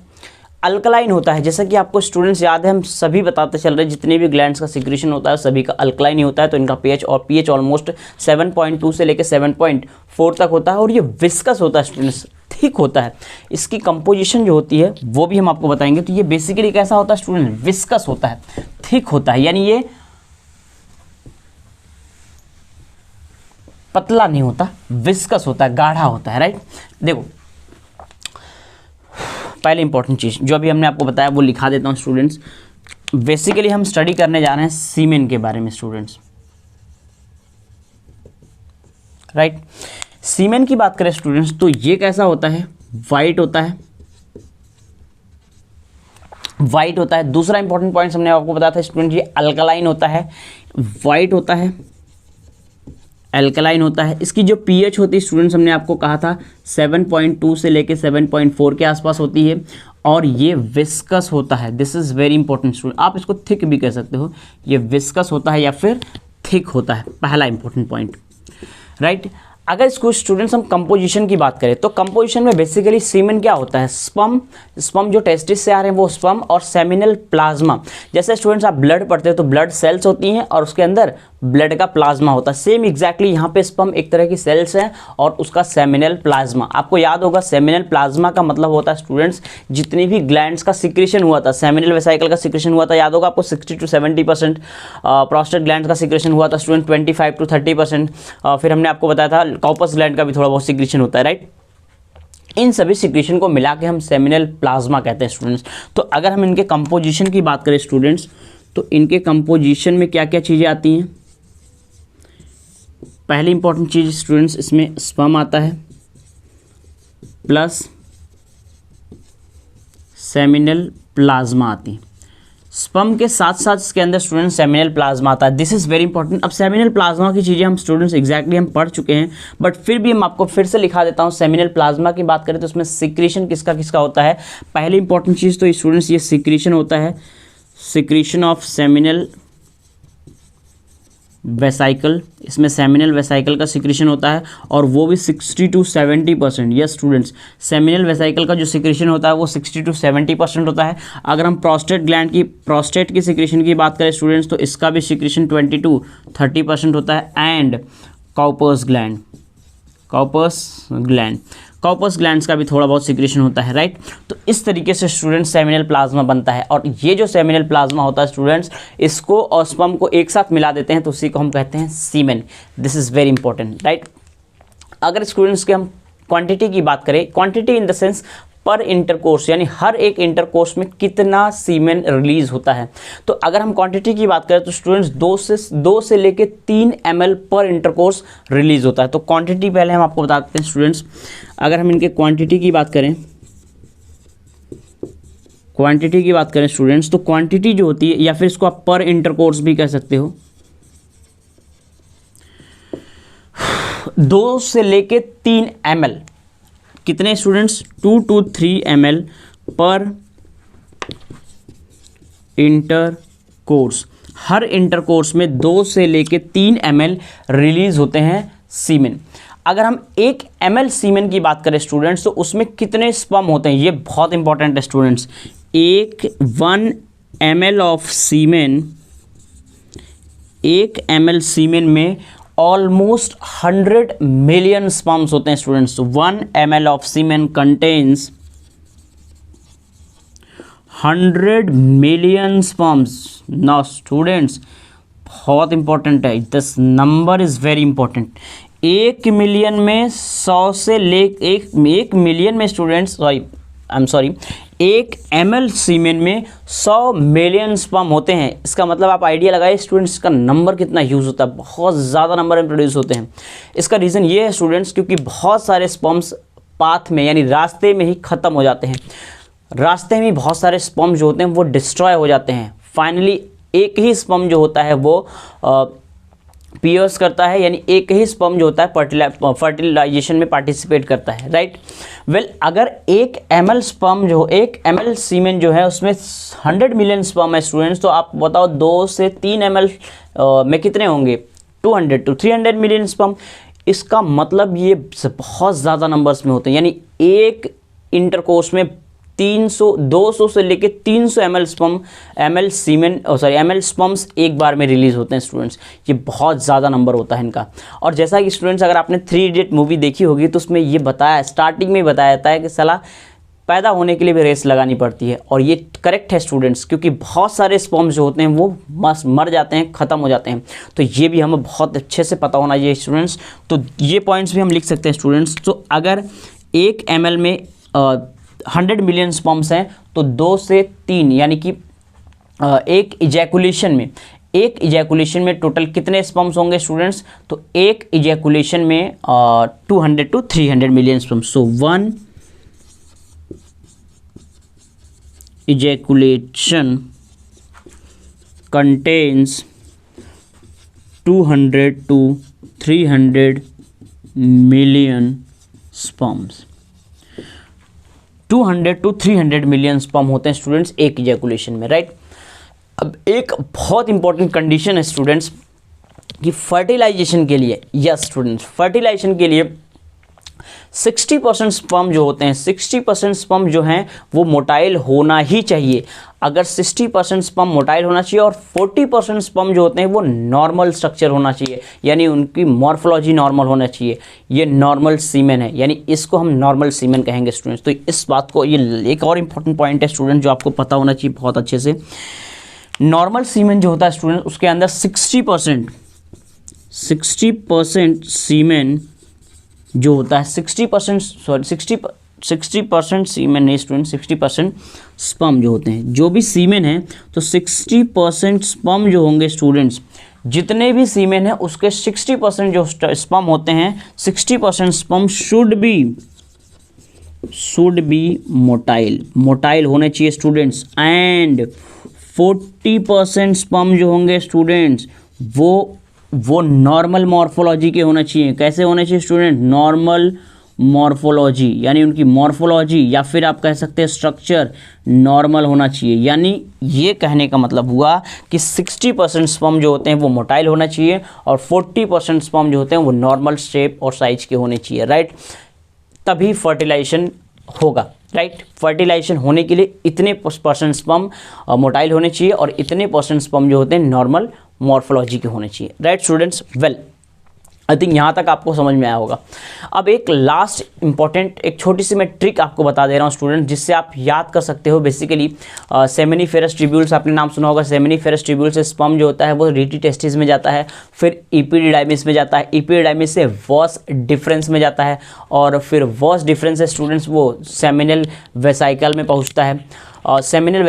[SPEAKER 1] अल्कलाइन होता है। जैसा कि आपको स्टूडेंट्स याद है, हम सभी बताते चल रहे हैं, जितने भी ग्लैंड्स का सिक्रीशन होता है सभी का अल्कलाइन ही होता है। तो इनका पीएच ऑलमोस्ट 7.2 से लेकर 7.4 तक होता है, और ये विस्कस होता है स्टूडेंट्स, थिक होता है। इसकी कंपोजिशन जो होती है वो भी हम आपको बताएंगे। तो ये बेसिकली कैसा होता है स्टूडेंट, विस्कस होता है, थिक होता है, यानी ये पतला नहीं होता, विस्कस होता है, गाढ़ा होता है, राइट। देखो पहले इंपॉर्टेंट चीज़ जो अभी हमने आपको बताया वो लिखा देता हूँ स्टूडेंट्स। बेसिकली हम स्टडी करने जा रहे हैं सीमेन के बारे में स्टूडेंट्स, राइट। सीमेन की बात करें स्टूडेंट्स तो ये कैसा होता है, वाइट होता है, वाइट होता है। दूसरा इंपॉर्टेंट पॉइंट हमने आपको बताया था स्टूडेंट, ये अल्कलाइन होता है, वाइट होता है, एल्कलाइन होता है। इसकी जो पीएच होती है स्टूडेंट्स, हमने आपको कहा था 7.2 से लेके 7.4 के आसपास होती है, और ये विस्कस होता है। This is very important student. आप इसको थिक भी कह सकते हो, ये विस्कस होता है या फिर थिक होता है, पहला इंपॉर्टेंट पॉइंट, राइट। अगर इसको स्टूडेंट्स हम कंपोजिशन की बात करें तो कंपोजिशन में बेसिकली सीमेन क्या होता है, स्पर्म जो टेस्टिस से आ रहे हैं वो स्पर्म, और सेमिनल प्लाज्मा। जैसे स्टूडेंट्स आप ब्लड पढ़ते हो तो ब्लड सेल्स होती हैं और उसके अंदर ब्लड का प्लाज्मा होता है। सेम एग्जैक्टली यहाँ पे स्पर्म एक तरह की सेल्स है और उसका सेमिनल प्लाज्मा। आपको याद होगा सेमिनल प्लाज्मा का मतलब होता है स्टूडेंट्स जितनी भी ग्लैंड्स का सिक्रेशन हुआ था, सेमिनल वेसिकल का सिक्रेशन हुआ था, याद होगा आपको 60 to 70%। प्रोस्टेट ग्लैंड का सिक्रेशन हुआ था स्टूडेंट 25 to 30%। फिर हमने आपको बताया था कॉर्पस ग्लैंड का भी थोड़ा बहुत सिक्रेशन होता है, राइट। इन सभी सिक्रेशन को मिला के हम सेमिनल प्लाज्मा कहते हैं स्टूडेंट्स। तो अगर हम इनके कंपोजिशन की बात करें स्टूडेंट्स तो इनके कंपोजिशन में क्या क्या चीज़ें आती हैं, पहली इंपॉर्टेंट चीज़ स्टूडेंट्स, इसमें स्पर्म आता है प्लस सेमिनल प्लाज्मा आती है। स्पर्म के साथ साथ इसके अंदर स्टूडेंट सेमिनल प्लाज्मा आता है। This is very important. अब सेमिनल प्लाज्मा की चीज़ें हम स्टूडेंट्स एग्जैक्टली हम पढ़ चुके हैं, बट फिर भी हम आपको फिर से लिखा देता हूँ। सेमिनल प्लाज्मा की बात करें तो उसमें सिक्रीशन किसका किसका होता है। पहली इंपॉर्टेंट चीज़ तो स्टूडेंट्स ये सिक्रीशन होता है, सिक्रीशन ऑफ सेमिनल वेसाइकल। इसमें सेमिनल वेसाइकल का सिक्रीशन होता है और वो भी 60 to 70%। Yes students, seminal vesicle का जो सिक्रीशन होता है वो 60 to 70% होता है। अगर हम प्रोस्टेट की सिक्रीशन की बात करें स्टूडेंट्स, तो इसका भी सिक्रीशन 20 to 30% होता है। एंड कॉपर्स ग्लैंड्स का भी थोड़ा बहुत सिक्रीशन होता है, राइट। तो इस तरीके से स्टूडेंट्स सेमिनल प्लाज्मा बनता है। और ये जो सेमिनल प्लाज्मा होता है स्टूडेंट्स, इसको और स्पर्म को एक साथ मिला देते हैं तो उसी को हम कहते हैं semen. This is very important, right. अगर स्टूडेंट्स के हम क्वांटिटी की बात करें, quantity in the sense per intercourse, यानी हर एक इंटरकोर्स में कितना सीमेन रिलीज होता है। तो अगर हम क्वांटिटी की बात करें तो स्टूडेंट्स 2 से लेके 3 ml पर इंटरकोर्स रिलीज होता है। तो क्वांटिटी पहले हम आपको बता देते हैं स्टूडेंट्स। अगर हम इनके क्वांटिटी की बात करें स्टूडेंट्स, तो क्वांटिटी जो होती है, या फिर इसको आप पर इंटरकोर्स भी कह सकते हो, 2 से लेके 3 ml, कितने स्टूडेंट्स, 2 to 3 ml पर इंटरकोर्स। हर इंटरकोर्स में 2 से लेके 3 ml रिलीज होते हैं सीमेन। अगर हम 1 ml सीमेन की बात करें स्टूडेंट्स, तो उसमें कितने स्पर्म होते हैं, ये बहुत इंपॉर्टेंट है students. 1 ml of semen, 1 ml semen में ऑलमोस्ट 100 मिलियन स्पर्म्स होते हैं students. 1 ml of semen contains 100 million sperms. Now students, बहुत इंपॉर्टेंट है, this number is very important. 1 million में 100 से ले 1 मिलियन में स्टूडेंट्स, सॉरी 1 ml सीमेन में 100 मिलियन स्पर्म होते हैं। इसका मतलब आप आइडिया लगाइए स्टूडेंट्स, इसका नंबर कितना यूज़ होता है, बहुत ज़्यादा नंबर में प्रोड्यूस होते हैं। इसका रीज़न ये है स्टूडेंट्स, क्योंकि बहुत सारे स्पर्म्स पाथ में, यानी रास्ते में ही ख़त्म हो जाते हैं। रास्ते में बहुत सारे स्पर्म जो होते हैं वो डिस्ट्रॉय हो जाते हैं। फाइनली एक ही स्पर्म जो होता है वो पियर्स करता है, यानी एक ही स्पर्म जो होता है फर्टिलाइजेशन में पार्टिसिपेट करता है, राइट। वेल, अगर 1 ml सीमेन जो है उसमें 100 मिलियन स्पर्म है स्टूडेंट्स, तो आप बताओ 2 से 3 ml में कितने होंगे, 200 to 300 मिलियन स्पर्म। इसका मतलब ये बहुत ज़्यादा नंबर्स में होते हैं, यानी एक इंटरकोर्स में 200 से लेके 300 ml स्पर्म्स एक बार में रिलीज होते हैं स्टूडेंट्स। ये बहुत ज़्यादा नंबर होता है इनका। और जैसा कि स्टूडेंट्स, अगर आपने 3 इडियट मूवी देखी होगी तो उसमें ये बताया, स्टार्टिंग में बताया जाता है कि साला पैदा होने के लिए भी रेस लगानी पड़ती है। और ये करेक्ट है स्टूडेंट्स, क्योंकि बहुत सारे स्पर्म्स जो होते हैं वो मर जाते हैं, ख़त्म हो जाते हैं। तो ये भी हमें बहुत अच्छे से पता होना चाहिए स्टूडेंट्स। तो ये पॉइंट्स भी हम लिख सकते हैं स्टूडेंट्स। तो अगर 1 ml में 100 मिलियन स्पर्म्स हैं, तो 2 से 3, यानी कि एक इजैकुलेशन में टोटल कितने स्पर्म्स होंगे स्टूडेंट्स, तो एक इजैकुलेशन में 200 to 300 million sperms. So 1 ejaculation contains 200 to 300 million sperms। 200 to 300 million sperm होते हैं स्टूडेंट्स एक इजैकुलेशन में, राइट। अब एक बहुत इंपॉर्टेंट कंडीशन है स्टूडेंट्स कि फर्टिलाइजेशन के लिए, यस स्टूडेंट्स, फर्टिलाइजेशन के लिए 60% स्पर्म जो होते हैं, 60% स्पर्म जो हैं वो मोटाइल होना ही चाहिए। अगर 60% स्पर्म मोटाइल होना चाहिए और 40% स्पर्म जो होते हैं वो नॉर्मल स्ट्रक्चर होना चाहिए, यानी उनकी मॉर्फोलॉजी नॉर्मल होना चाहिए। ये नॉर्मल सीमेन है, यानी इसको हम नॉर्मल सीमेन कहेंगे स्टूडेंट्स। तो इस बात को, ये एक और इम्पॉर्टेंट पॉइंट है स्टूडेंट जो आपको पता होना चाहिए बहुत अच्छे से। नॉर्मल सीमेन जो होता है स्टूडेंट, उसके अंदर 60% सीमेन जो होता है, 60% सीमेन नहीं स्टूडेंट, 60% स्पर्म जो होते हैं, जो भी सीमेन है तो 60% स्पर्म जो होंगे स्टूडेंट्स, जितने भी सीमेन है उसके 60% जो स्पर्म होते हैं, 60% स्पर्म शुड बी मोटाइल होने चाहिए स्टूडेंट्स, एंड 40% स्पर्म जो होंगे स्टूडेंट्स वो नॉर्मल मॉर्फोलॉजी के होना चाहिए। कैसे होने चाहिए स्टूडेंट? नॉर्मल मॉर्फोलॉजी, यानी उनकी मॉर्फोलॉजी या फिर आप कह सकते हैं स्ट्रक्चर नॉर्मल होना चाहिए। यानी ये कहने का मतलब हुआ कि 60% स्पर्म जो होते हैं वो मोटाइल होना चाहिए और 40% स्पर्म जो होते हैं वो नॉर्मल शेप और साइज के होने चाहिए, राइट। तभी फर्टिलाइजेशन होगा, राइट। फर्टिलाइजेशन होने के लिए इतने % स्पर्म मोटाइल होने चाहिए और इतने % स्पर्म जो होते हैं नॉर्मल मॉर्फोलॉजी के होने चाहिए, right students. Well, I think यहाँ तक आपको समझ में आया होगा। अब एक लास्ट इंपॉर्टेंट एक छोटी सी मैं ट्रिक आपको बता दे रहा हूँ स्टूडेंट, जिससे आप याद कर सकते हो। बेसिकली सेमिनिफेरस ट्यूब्यूल्स, आपने नाम सुना होगा। सेमिनिफेरस ट्यूब्यूल से स्पर्म जो होता है वो रीटी टेस्टिस में जाता है, फिर इपीडिडाइमिस में जाता है, इपीडिडाइमिस से वॉस डिफरेंस में जाता है, और फिर वॉस डिफरेंस से स्टूडेंट्स वो सेमिनल वेसाइकल में पहुँचता है। और सेमिनल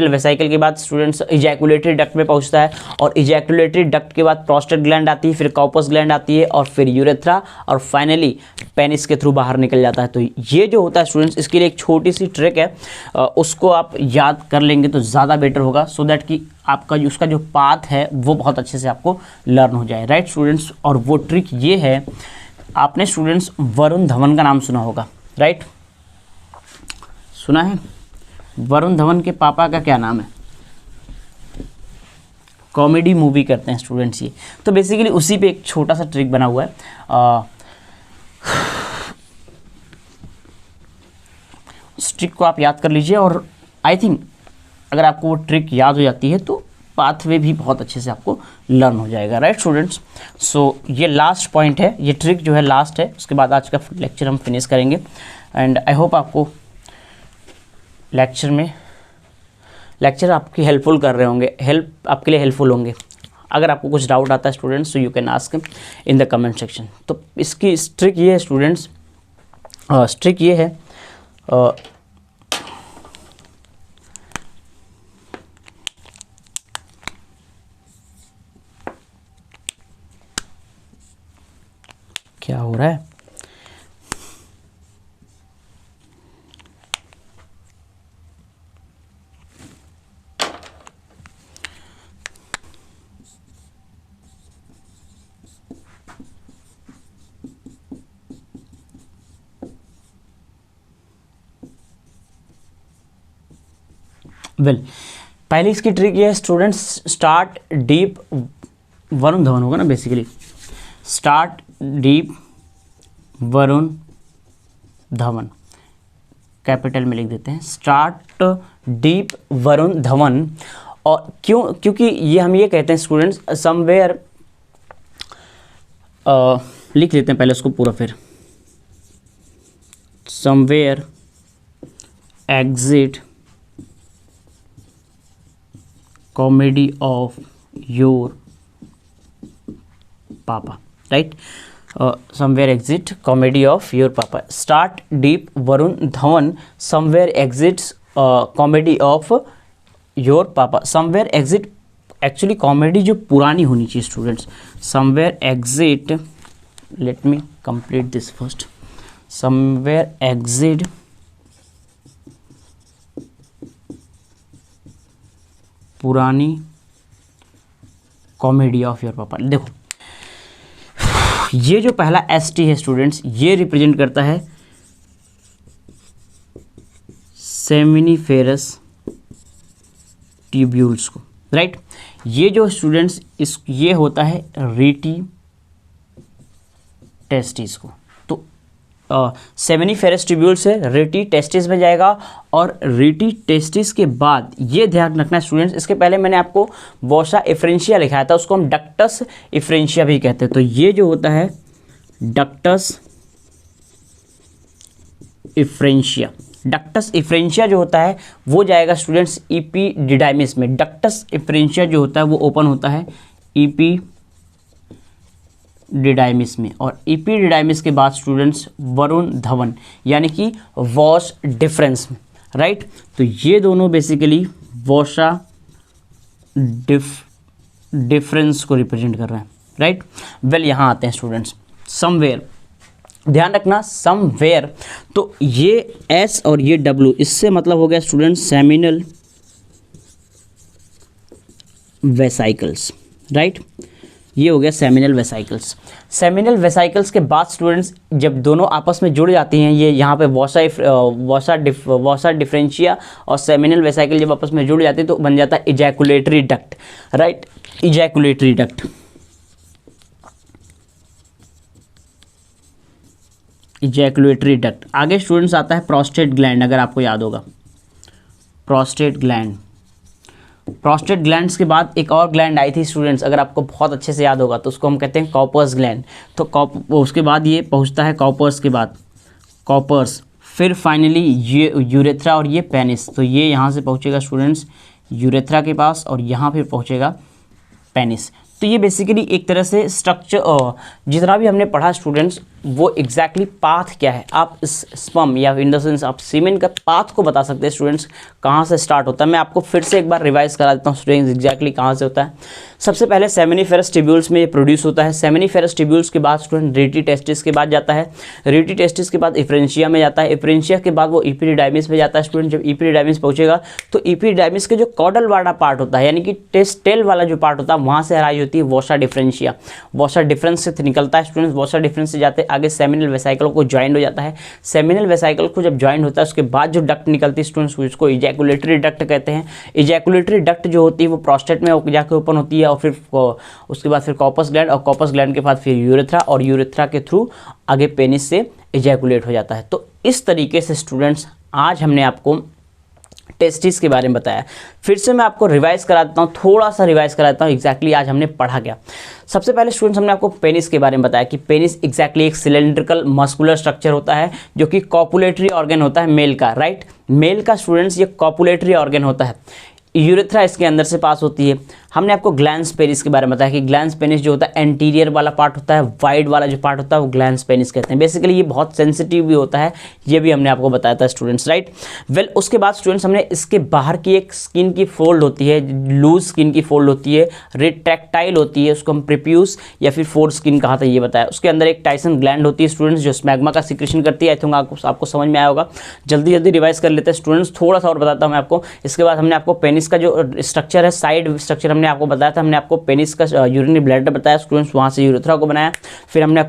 [SPEAKER 1] वेसाइकल के बाद स्टूडेंट्स इजैकुलेटरी डक्ट में पहुंचता है, और इजैकुलेटरी डक्ट के बाद प्रोस्टेट ग्लैंड आती है, फिर कॉर्पस ग्लैंड आती है, और फिर यूरेथ्रा, और फाइनली पेनिस के थ्रू बाहर निकल जाता है। तो ये जो होता है स्टूडेंट्स, इसके लिए एक छोटी सी ट्रिक है, उसको आप याद कर लेंगे तो ज़्यादा बेटर होगा, सो दैट कि आपका उसका जो पाथ है वो बहुत अच्छे से आपको लर्न हो जाए, राइट स्टूडेंट्स। और वो ट्रिक ये है, आपने स्टूडेंट्स वरुण धवन का नाम सुना होगा, राइट, सुना है? वरुण धवन के पापा का क्या नाम है? कॉमेडी मूवी करते हैं स्टूडेंट्स ये। तो बेसिकली उसी पे एक छोटा सा ट्रिक बना हुआ है। उस ट्रिक को आप याद कर लीजिए, और आई थिंक अगर आपको वो ट्रिक याद हो जाती है तो पाथवे भी बहुत अच्छे से आपको लर्न हो जाएगा, राइट स्टूडेंट्स। सो ये लास्ट पॉइंट है, ये ट्रिक जो है लास्ट है, उसके बाद आज का लेक्चर हम फिनिश करेंगे। एंड आई होप आपको लेक्चर आपकी हेल्पफुल कर रहे होंगे, आपके लिए हेल्पफुल होंगे। अगर आपको कुछ डाउट आता है स्टूडेंट्स, तो you can ask in the comment section. तो इसकी ट्रिक ये है स्टूडेंट्स, ट्रिक ये है, क्या हो रहा है? वेल, पहले इसकी ट्रिक ये है students, start deep, Varun Dhawan होगा ना basically, start deep Varun Dhawan, capital में लिख देते हैं, स्टार्ट डीप वरुण धवन। और क्योंकि ये हम ये कहते हैं स्टूडेंट्स, समवेयर, लिख लेते हैं पहले उसको पूरा, फिर somewhere exit comedy of your papa, right, somewhere exit comedy of your papa. Start deep Varun Dhawan, somewhere exits comedy of your papa. Somewhere exit, actually comedy जो पुरानी होनी चाहिए students, somewhere exit, let me complete this first, somewhere exit पुरानी कॉमेडी ऑफ योर पापा। देखो, ये जो पहला ST है स्टूडेंट्स, ये रिप्रेजेंट करता है सेमिनिफेरस ट्यूब्यूल्स को, राइट। ये जो स्टूडेंट्स ये होता है रीटी टेस्टिस को। तो सेमिनिफेरस ट्यूब्यूल से रेटी टेस्टिस में जाएगा, और रेटी टेस्टिस के बाद ये ध्यान रखना स्टूडेंट्स, इसके पहले मैंने आपको वोसा इफ्रेंशिया लिखाया था, उसको हम डक्टस इफ्रेंशिया भी कहते हैं। तो ये जो होता है डक्टस इफ्रेंशिया, डक्टस इफ्रेंशिया जो होता है वो जाएगा स्टूडेंट्स इपीडिडाइमिस में। डक्टस इफ्रेंशिया जो होता है वो ओपन होता है इपीडिडाइमिस में, और इपीडिडाइमिस के बाद स्टूडेंट्स वरुण धवन, यानी कि वॉस डिफरेंस में, राइट। तो ये दोनों बेसिकली वोसा डिफरेंस को रिप्रेजेंट कर रहे हैं, राइट। वेल यहाँ आते हैं स्टूडेंट्स, समवेयर, ध्यान रखना समवेयर, तो ये एस और ये डब्ल्यू, इससे मतलब हो गया स्टूडेंट्स सेमिनल वेसाइकल्स, राइट। ये हो गया सेमिनल वेसाइकल्स। सेमिनल वेसाइकल्स के बाद स्टूडेंट्स जब दोनों आपस में जुड़ जाती हैं, ये यहाँ पे वॉसा डिफरेंशिया और सेमिनल वेसाइकल जब आपस में जुड़ जाती है तो बन जाता है ejaculatory duct, right, ejaculatory duct. Ejaculatory duct. आगे स्टूडेंट्स आता है प्रोस्टेट ग्लैंड, अगर आपको याद होगा प्रोस्टेट ग्लैंड। प्रोस्टेट ग्लैंड्स के बाद एक और ग्लैंड आई थी स्टूडेंट्स, अगर आपको बहुत अच्छे से याद होगा तो उसको हम कहते हैं कॉपर्स ग्लैंड। तो उसके बाद ये पहुंचता है कॉपर्स के बाद कॉपर्स, फिर फाइनली ये यूरेथ्रा और ये पेनिस। तो ये यहाँ से पहुँचेगा स्टूडेंट्स यूरेथ्रा के पास और यहाँ फिर पहुँचेगा पेनिस। तो ये बेसिकली एक तरह से स्ट्रक्चर जितना भी हमने पढ़ा स्टूडेंट्स वो एग्जैक्टली पाथ क्या है, आप इस स्पर्म या इन द सेंस आप सीमेन का पाथ को बता सकते हैं स्टूडेंट्स, कहाँ से स्टार्ट होता है। मैं आपको फिर से एक बार रिवाइज करा देता हूँ स्टूडेंट्स एग्जैक्टली कहाँ से होता है। सबसे पहले सेमिनिफेरस ट्यूब्यूल्स में ये प्रोड्यूस होता है। सेमिनिफेरस ट्यूब्यूल्स के बाद स्टूडेंट रेटी टेस्टिस के बाद जाता है, रेटी टेस्टिस के बाद इफ्रेंशिया में जाता है, इफ्रेंशिया के बाद वो इपिडिडाइमिस में जाता है स्टूडेंट। जब इपिडिडाइमिस पहुँचेगा तो इपिडिडाइमिस के जो कॉडल वाला पार्ट होता है यानी कि टेस्टेल वाला जो पार्ट होता है वहाँ से हराई होती है वॉसा डिफरेंशिया। वॉसा डिफरेंस से निकलता है स्टूडेंट्स, वॉसा डिफरेंस से जाते आगे सेमिनल वेसाइकल को ज्वाइंट हो जाता है। सेमिनल वेसाइकल को जब ज्वाइंट होता है उसके बाद जो डक्ट निकलती है स्टूडेंट्स उसको इजैकुलेटरी डक्ट कहते हैं। इजैकुलेटरी डक्ट जो होती है वो प्रोस्टेट में जाकर ओपन होती है और फिर उसके बाद फिर कॉर्पस ग्लैंड और कॉर्पस ग्लैंड के बाद फिर यूरेथ्रा और यूरेथ्रा के थ्रू आगे पेनिस से इजैकुलेट हो जाता है। तो इस तरीके से स्टूडेंट्स आज हमने आपको टेस्टिस के बारे में बताया। फिर से मैं आपको रिवाइज करा देता हूँ, थोड़ा सा रिवाइज करा देता हूँ एग्जैक्टली आज हमने पढ़ा क्या। सबसे पहले स्टूडेंट्स हमने आपको पेनिस के बारे में बताया कि पेनिस एग्जैक्टली एक सिलेंड्रिकल मस्कुलर स्ट्रक्चर होता है जो कि कॉपुलेटरी ऑर्गन होता है मेल का, राइट। मेल का स्टूडेंट्स ये कॉपुलेटरी ऑर्गन होता है। यूरेथ्रा इसके अंदर से पास होती है। हमने आपको ग्लैंस पेनिस के बारे में बताया कि ग्लैंस पेनिस जो होता है एंटीरियर वाला पार्ट होता है, वाइड वाला जो पार्ट होता है वो ग्लैंस पेनिस कहते हैं। बेसिकली ये बहुत सेंसिटिव भी होता है, ये भी हमने आपको बताया था स्टूडेंट्स, राइट। वेल उसके बाद स्टूडेंट्स हमने इसके बाहर की एक स्किन की फोल्ड होती है, लूज स्किन की फोल्ड होती है, रेट्रैक्टाइल होती है, उसको हम प्रीप्यूस या फिर फोर स्किन कहा था ये बताया। उसके अंदर एक टाइसन ग्लैंड होती है स्टूडेंट्स जो स्मैग्मा का सिक्रेशन करती है। आई थिंक आपको समझ में आया होगा। जल्दी रिवाइज कर लेते हैं स्टूडेंट्स, थोड़ा सा और बताता हूँ मैं आपको। इसके बाद हमने आपको पेनिस का जो स्ट्रक्चर है, साइड स्ट्रक्चर हमने आपको बताया था। हमने आपको पेनिस का यूरिनरी ब्लैडर बताया स्टूडेंट्स, वहाँ से यूरेथ्रा को बनाया। फिर हमने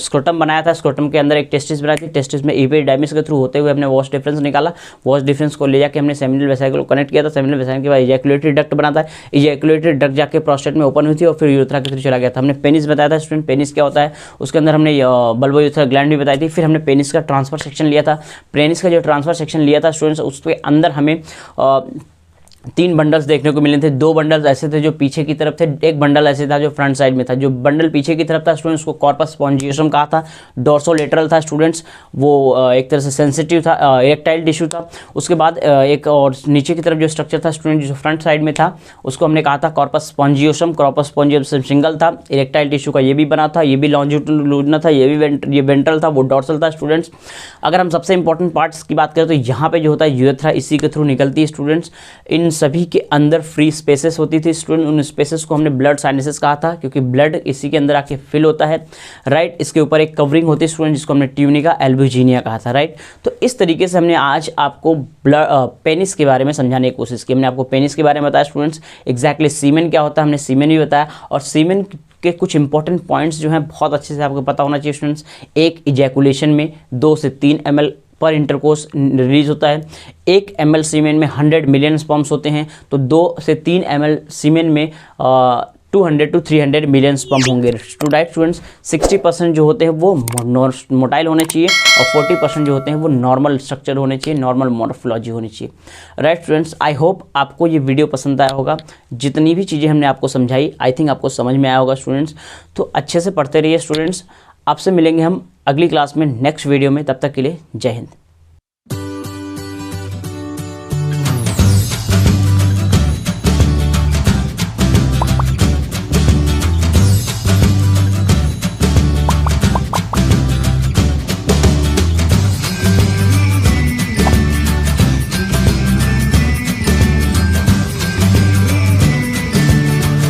[SPEAKER 1] स्क्रोटम बनाया था, स्क्रोटम के अंदर एक टेस्टिस बनाई थी, टेस्टिस में इपिडिडाइमिस के थ्रू होते हुए हमने वॉश डिफरेंस निकाला। वॉश डिफरेंस को ले जाके हमने सेमिनल वेसाइकल को कनेक्ट किया था। सेमिनल वेसाइकल के बाद इजैकुलेटरी डक्ट बना था, इजैकुलेटरी डक्ट जाके प्रोस्टेट में ओपन हुई थी और फिर यूरेथ्रा के थ्रू चला गया था। हमने पेनिस बताया था स्टूडेंट, पेनिस क्या होता है। उसके अंदर हमने बल्बो यूरेथ्रा ग्लैंड भी बताई थी। फिर हमने पेनिस का ट्रांसफर सेक्शन लिया था। पेनिस का जो ट्रांसफर सेक्शन लिया था स्टूडेंट्स उसके अंदर हमें 3 बंडल्स देखने को मिले थे। 2 बंडल्स ऐसे थे जो पीछे की तरफ थे, एक बंडल ऐसे था जो फ्रंट साइड में था। जो बंडल पीछे की तरफ था स्टूडेंट्स को कॉर्पस स्पॉन्जियोसम कहा था। डोर्सोलेटरल था स्टूडेंट्स, वो एक तरह से सेंसिटिव था, इरेक्टाइल टिश्यू था। उसके बाद एक और नीचे की तरफ जो स्ट्रक्चर था स्टूडेंट जो फ्रंट साइड में था उसको हमने कहा था corpus spongiosum. Corpus spongiosum single था, इरेक्टाइल टिश्यू का ये भी बना था, ये भी लॉन्जिट्यूडिनल था, ये वेंट्रल था, वो डोर्सल था स्टूडेंट्स। अगर हम सबसे इंपॉर्टेंट पार्ट्स की बात करें तो यहाँ पे जो होता है यूरेथ्रा इसी के थ्रू निकलती है स्टूडेंट्स। इन सभी के अंदर फ्री स्पेसेस होती थी स्टूडेंट, उन स्पेसेस को हमने ब्लड साइनसेस कहा था क्योंकि ब्लड इसी के अंदर आके फिल होता है, राइट। इसके ऊपर एक कवरिंग होती है स्टूडेंट जिसको हमने ट्यूनिका एल्ब्यूजिनिया कहा था, राइट। तो इस तरीके से हमने आज आपको पेनिस के बारे में समझाने की कोशिश की। हमने आपको पेनिस के बारे में बताया स्टूडेंट्स, एग्जैक्टली सीमेन क्या होता है हमने सीमेन भी बताया, और सीमेन के कुछ इंपॉर्टेंट पॉइंट्स जो हैं बहुत अच्छे से आपको पता होना चाहिए स्टूडेंट्स। एक इजैकुलेशन में 2 से 3 ml पर इंटरकोर्स रिलीज होता है। 1 ml सीमेन में 100 मिलियन स्पर्म्स होते हैं, तो 2 से 3 ml सीमेन में 200 to 300 मिलियन स्पर्म होंगे। टू राइट स्टूडेंट्स, 60% जो होते हैं वो मोटाइल होने चाहिए और 40% जो होते हैं वो नॉर्मल स्ट्रक्चर होने चाहिए, नॉर्मल मॉर्फोलॉजी होनी चाहिए, राइट स्टूडेंट्स। आई होप आपको ये वीडियो पसंद आया होगा। जितनी भी चीज़ें हमने आपको समझाई आई थिंक आपको समझ में आया होगा स्टूडेंट्स। तो अच्छे से पढ़ते रहिए स्टूडेंट्स। आपसे मिलेंगे हम अगली क्लास में नेक्स्ट वीडियो में, तब तक के लिए जय हिंद।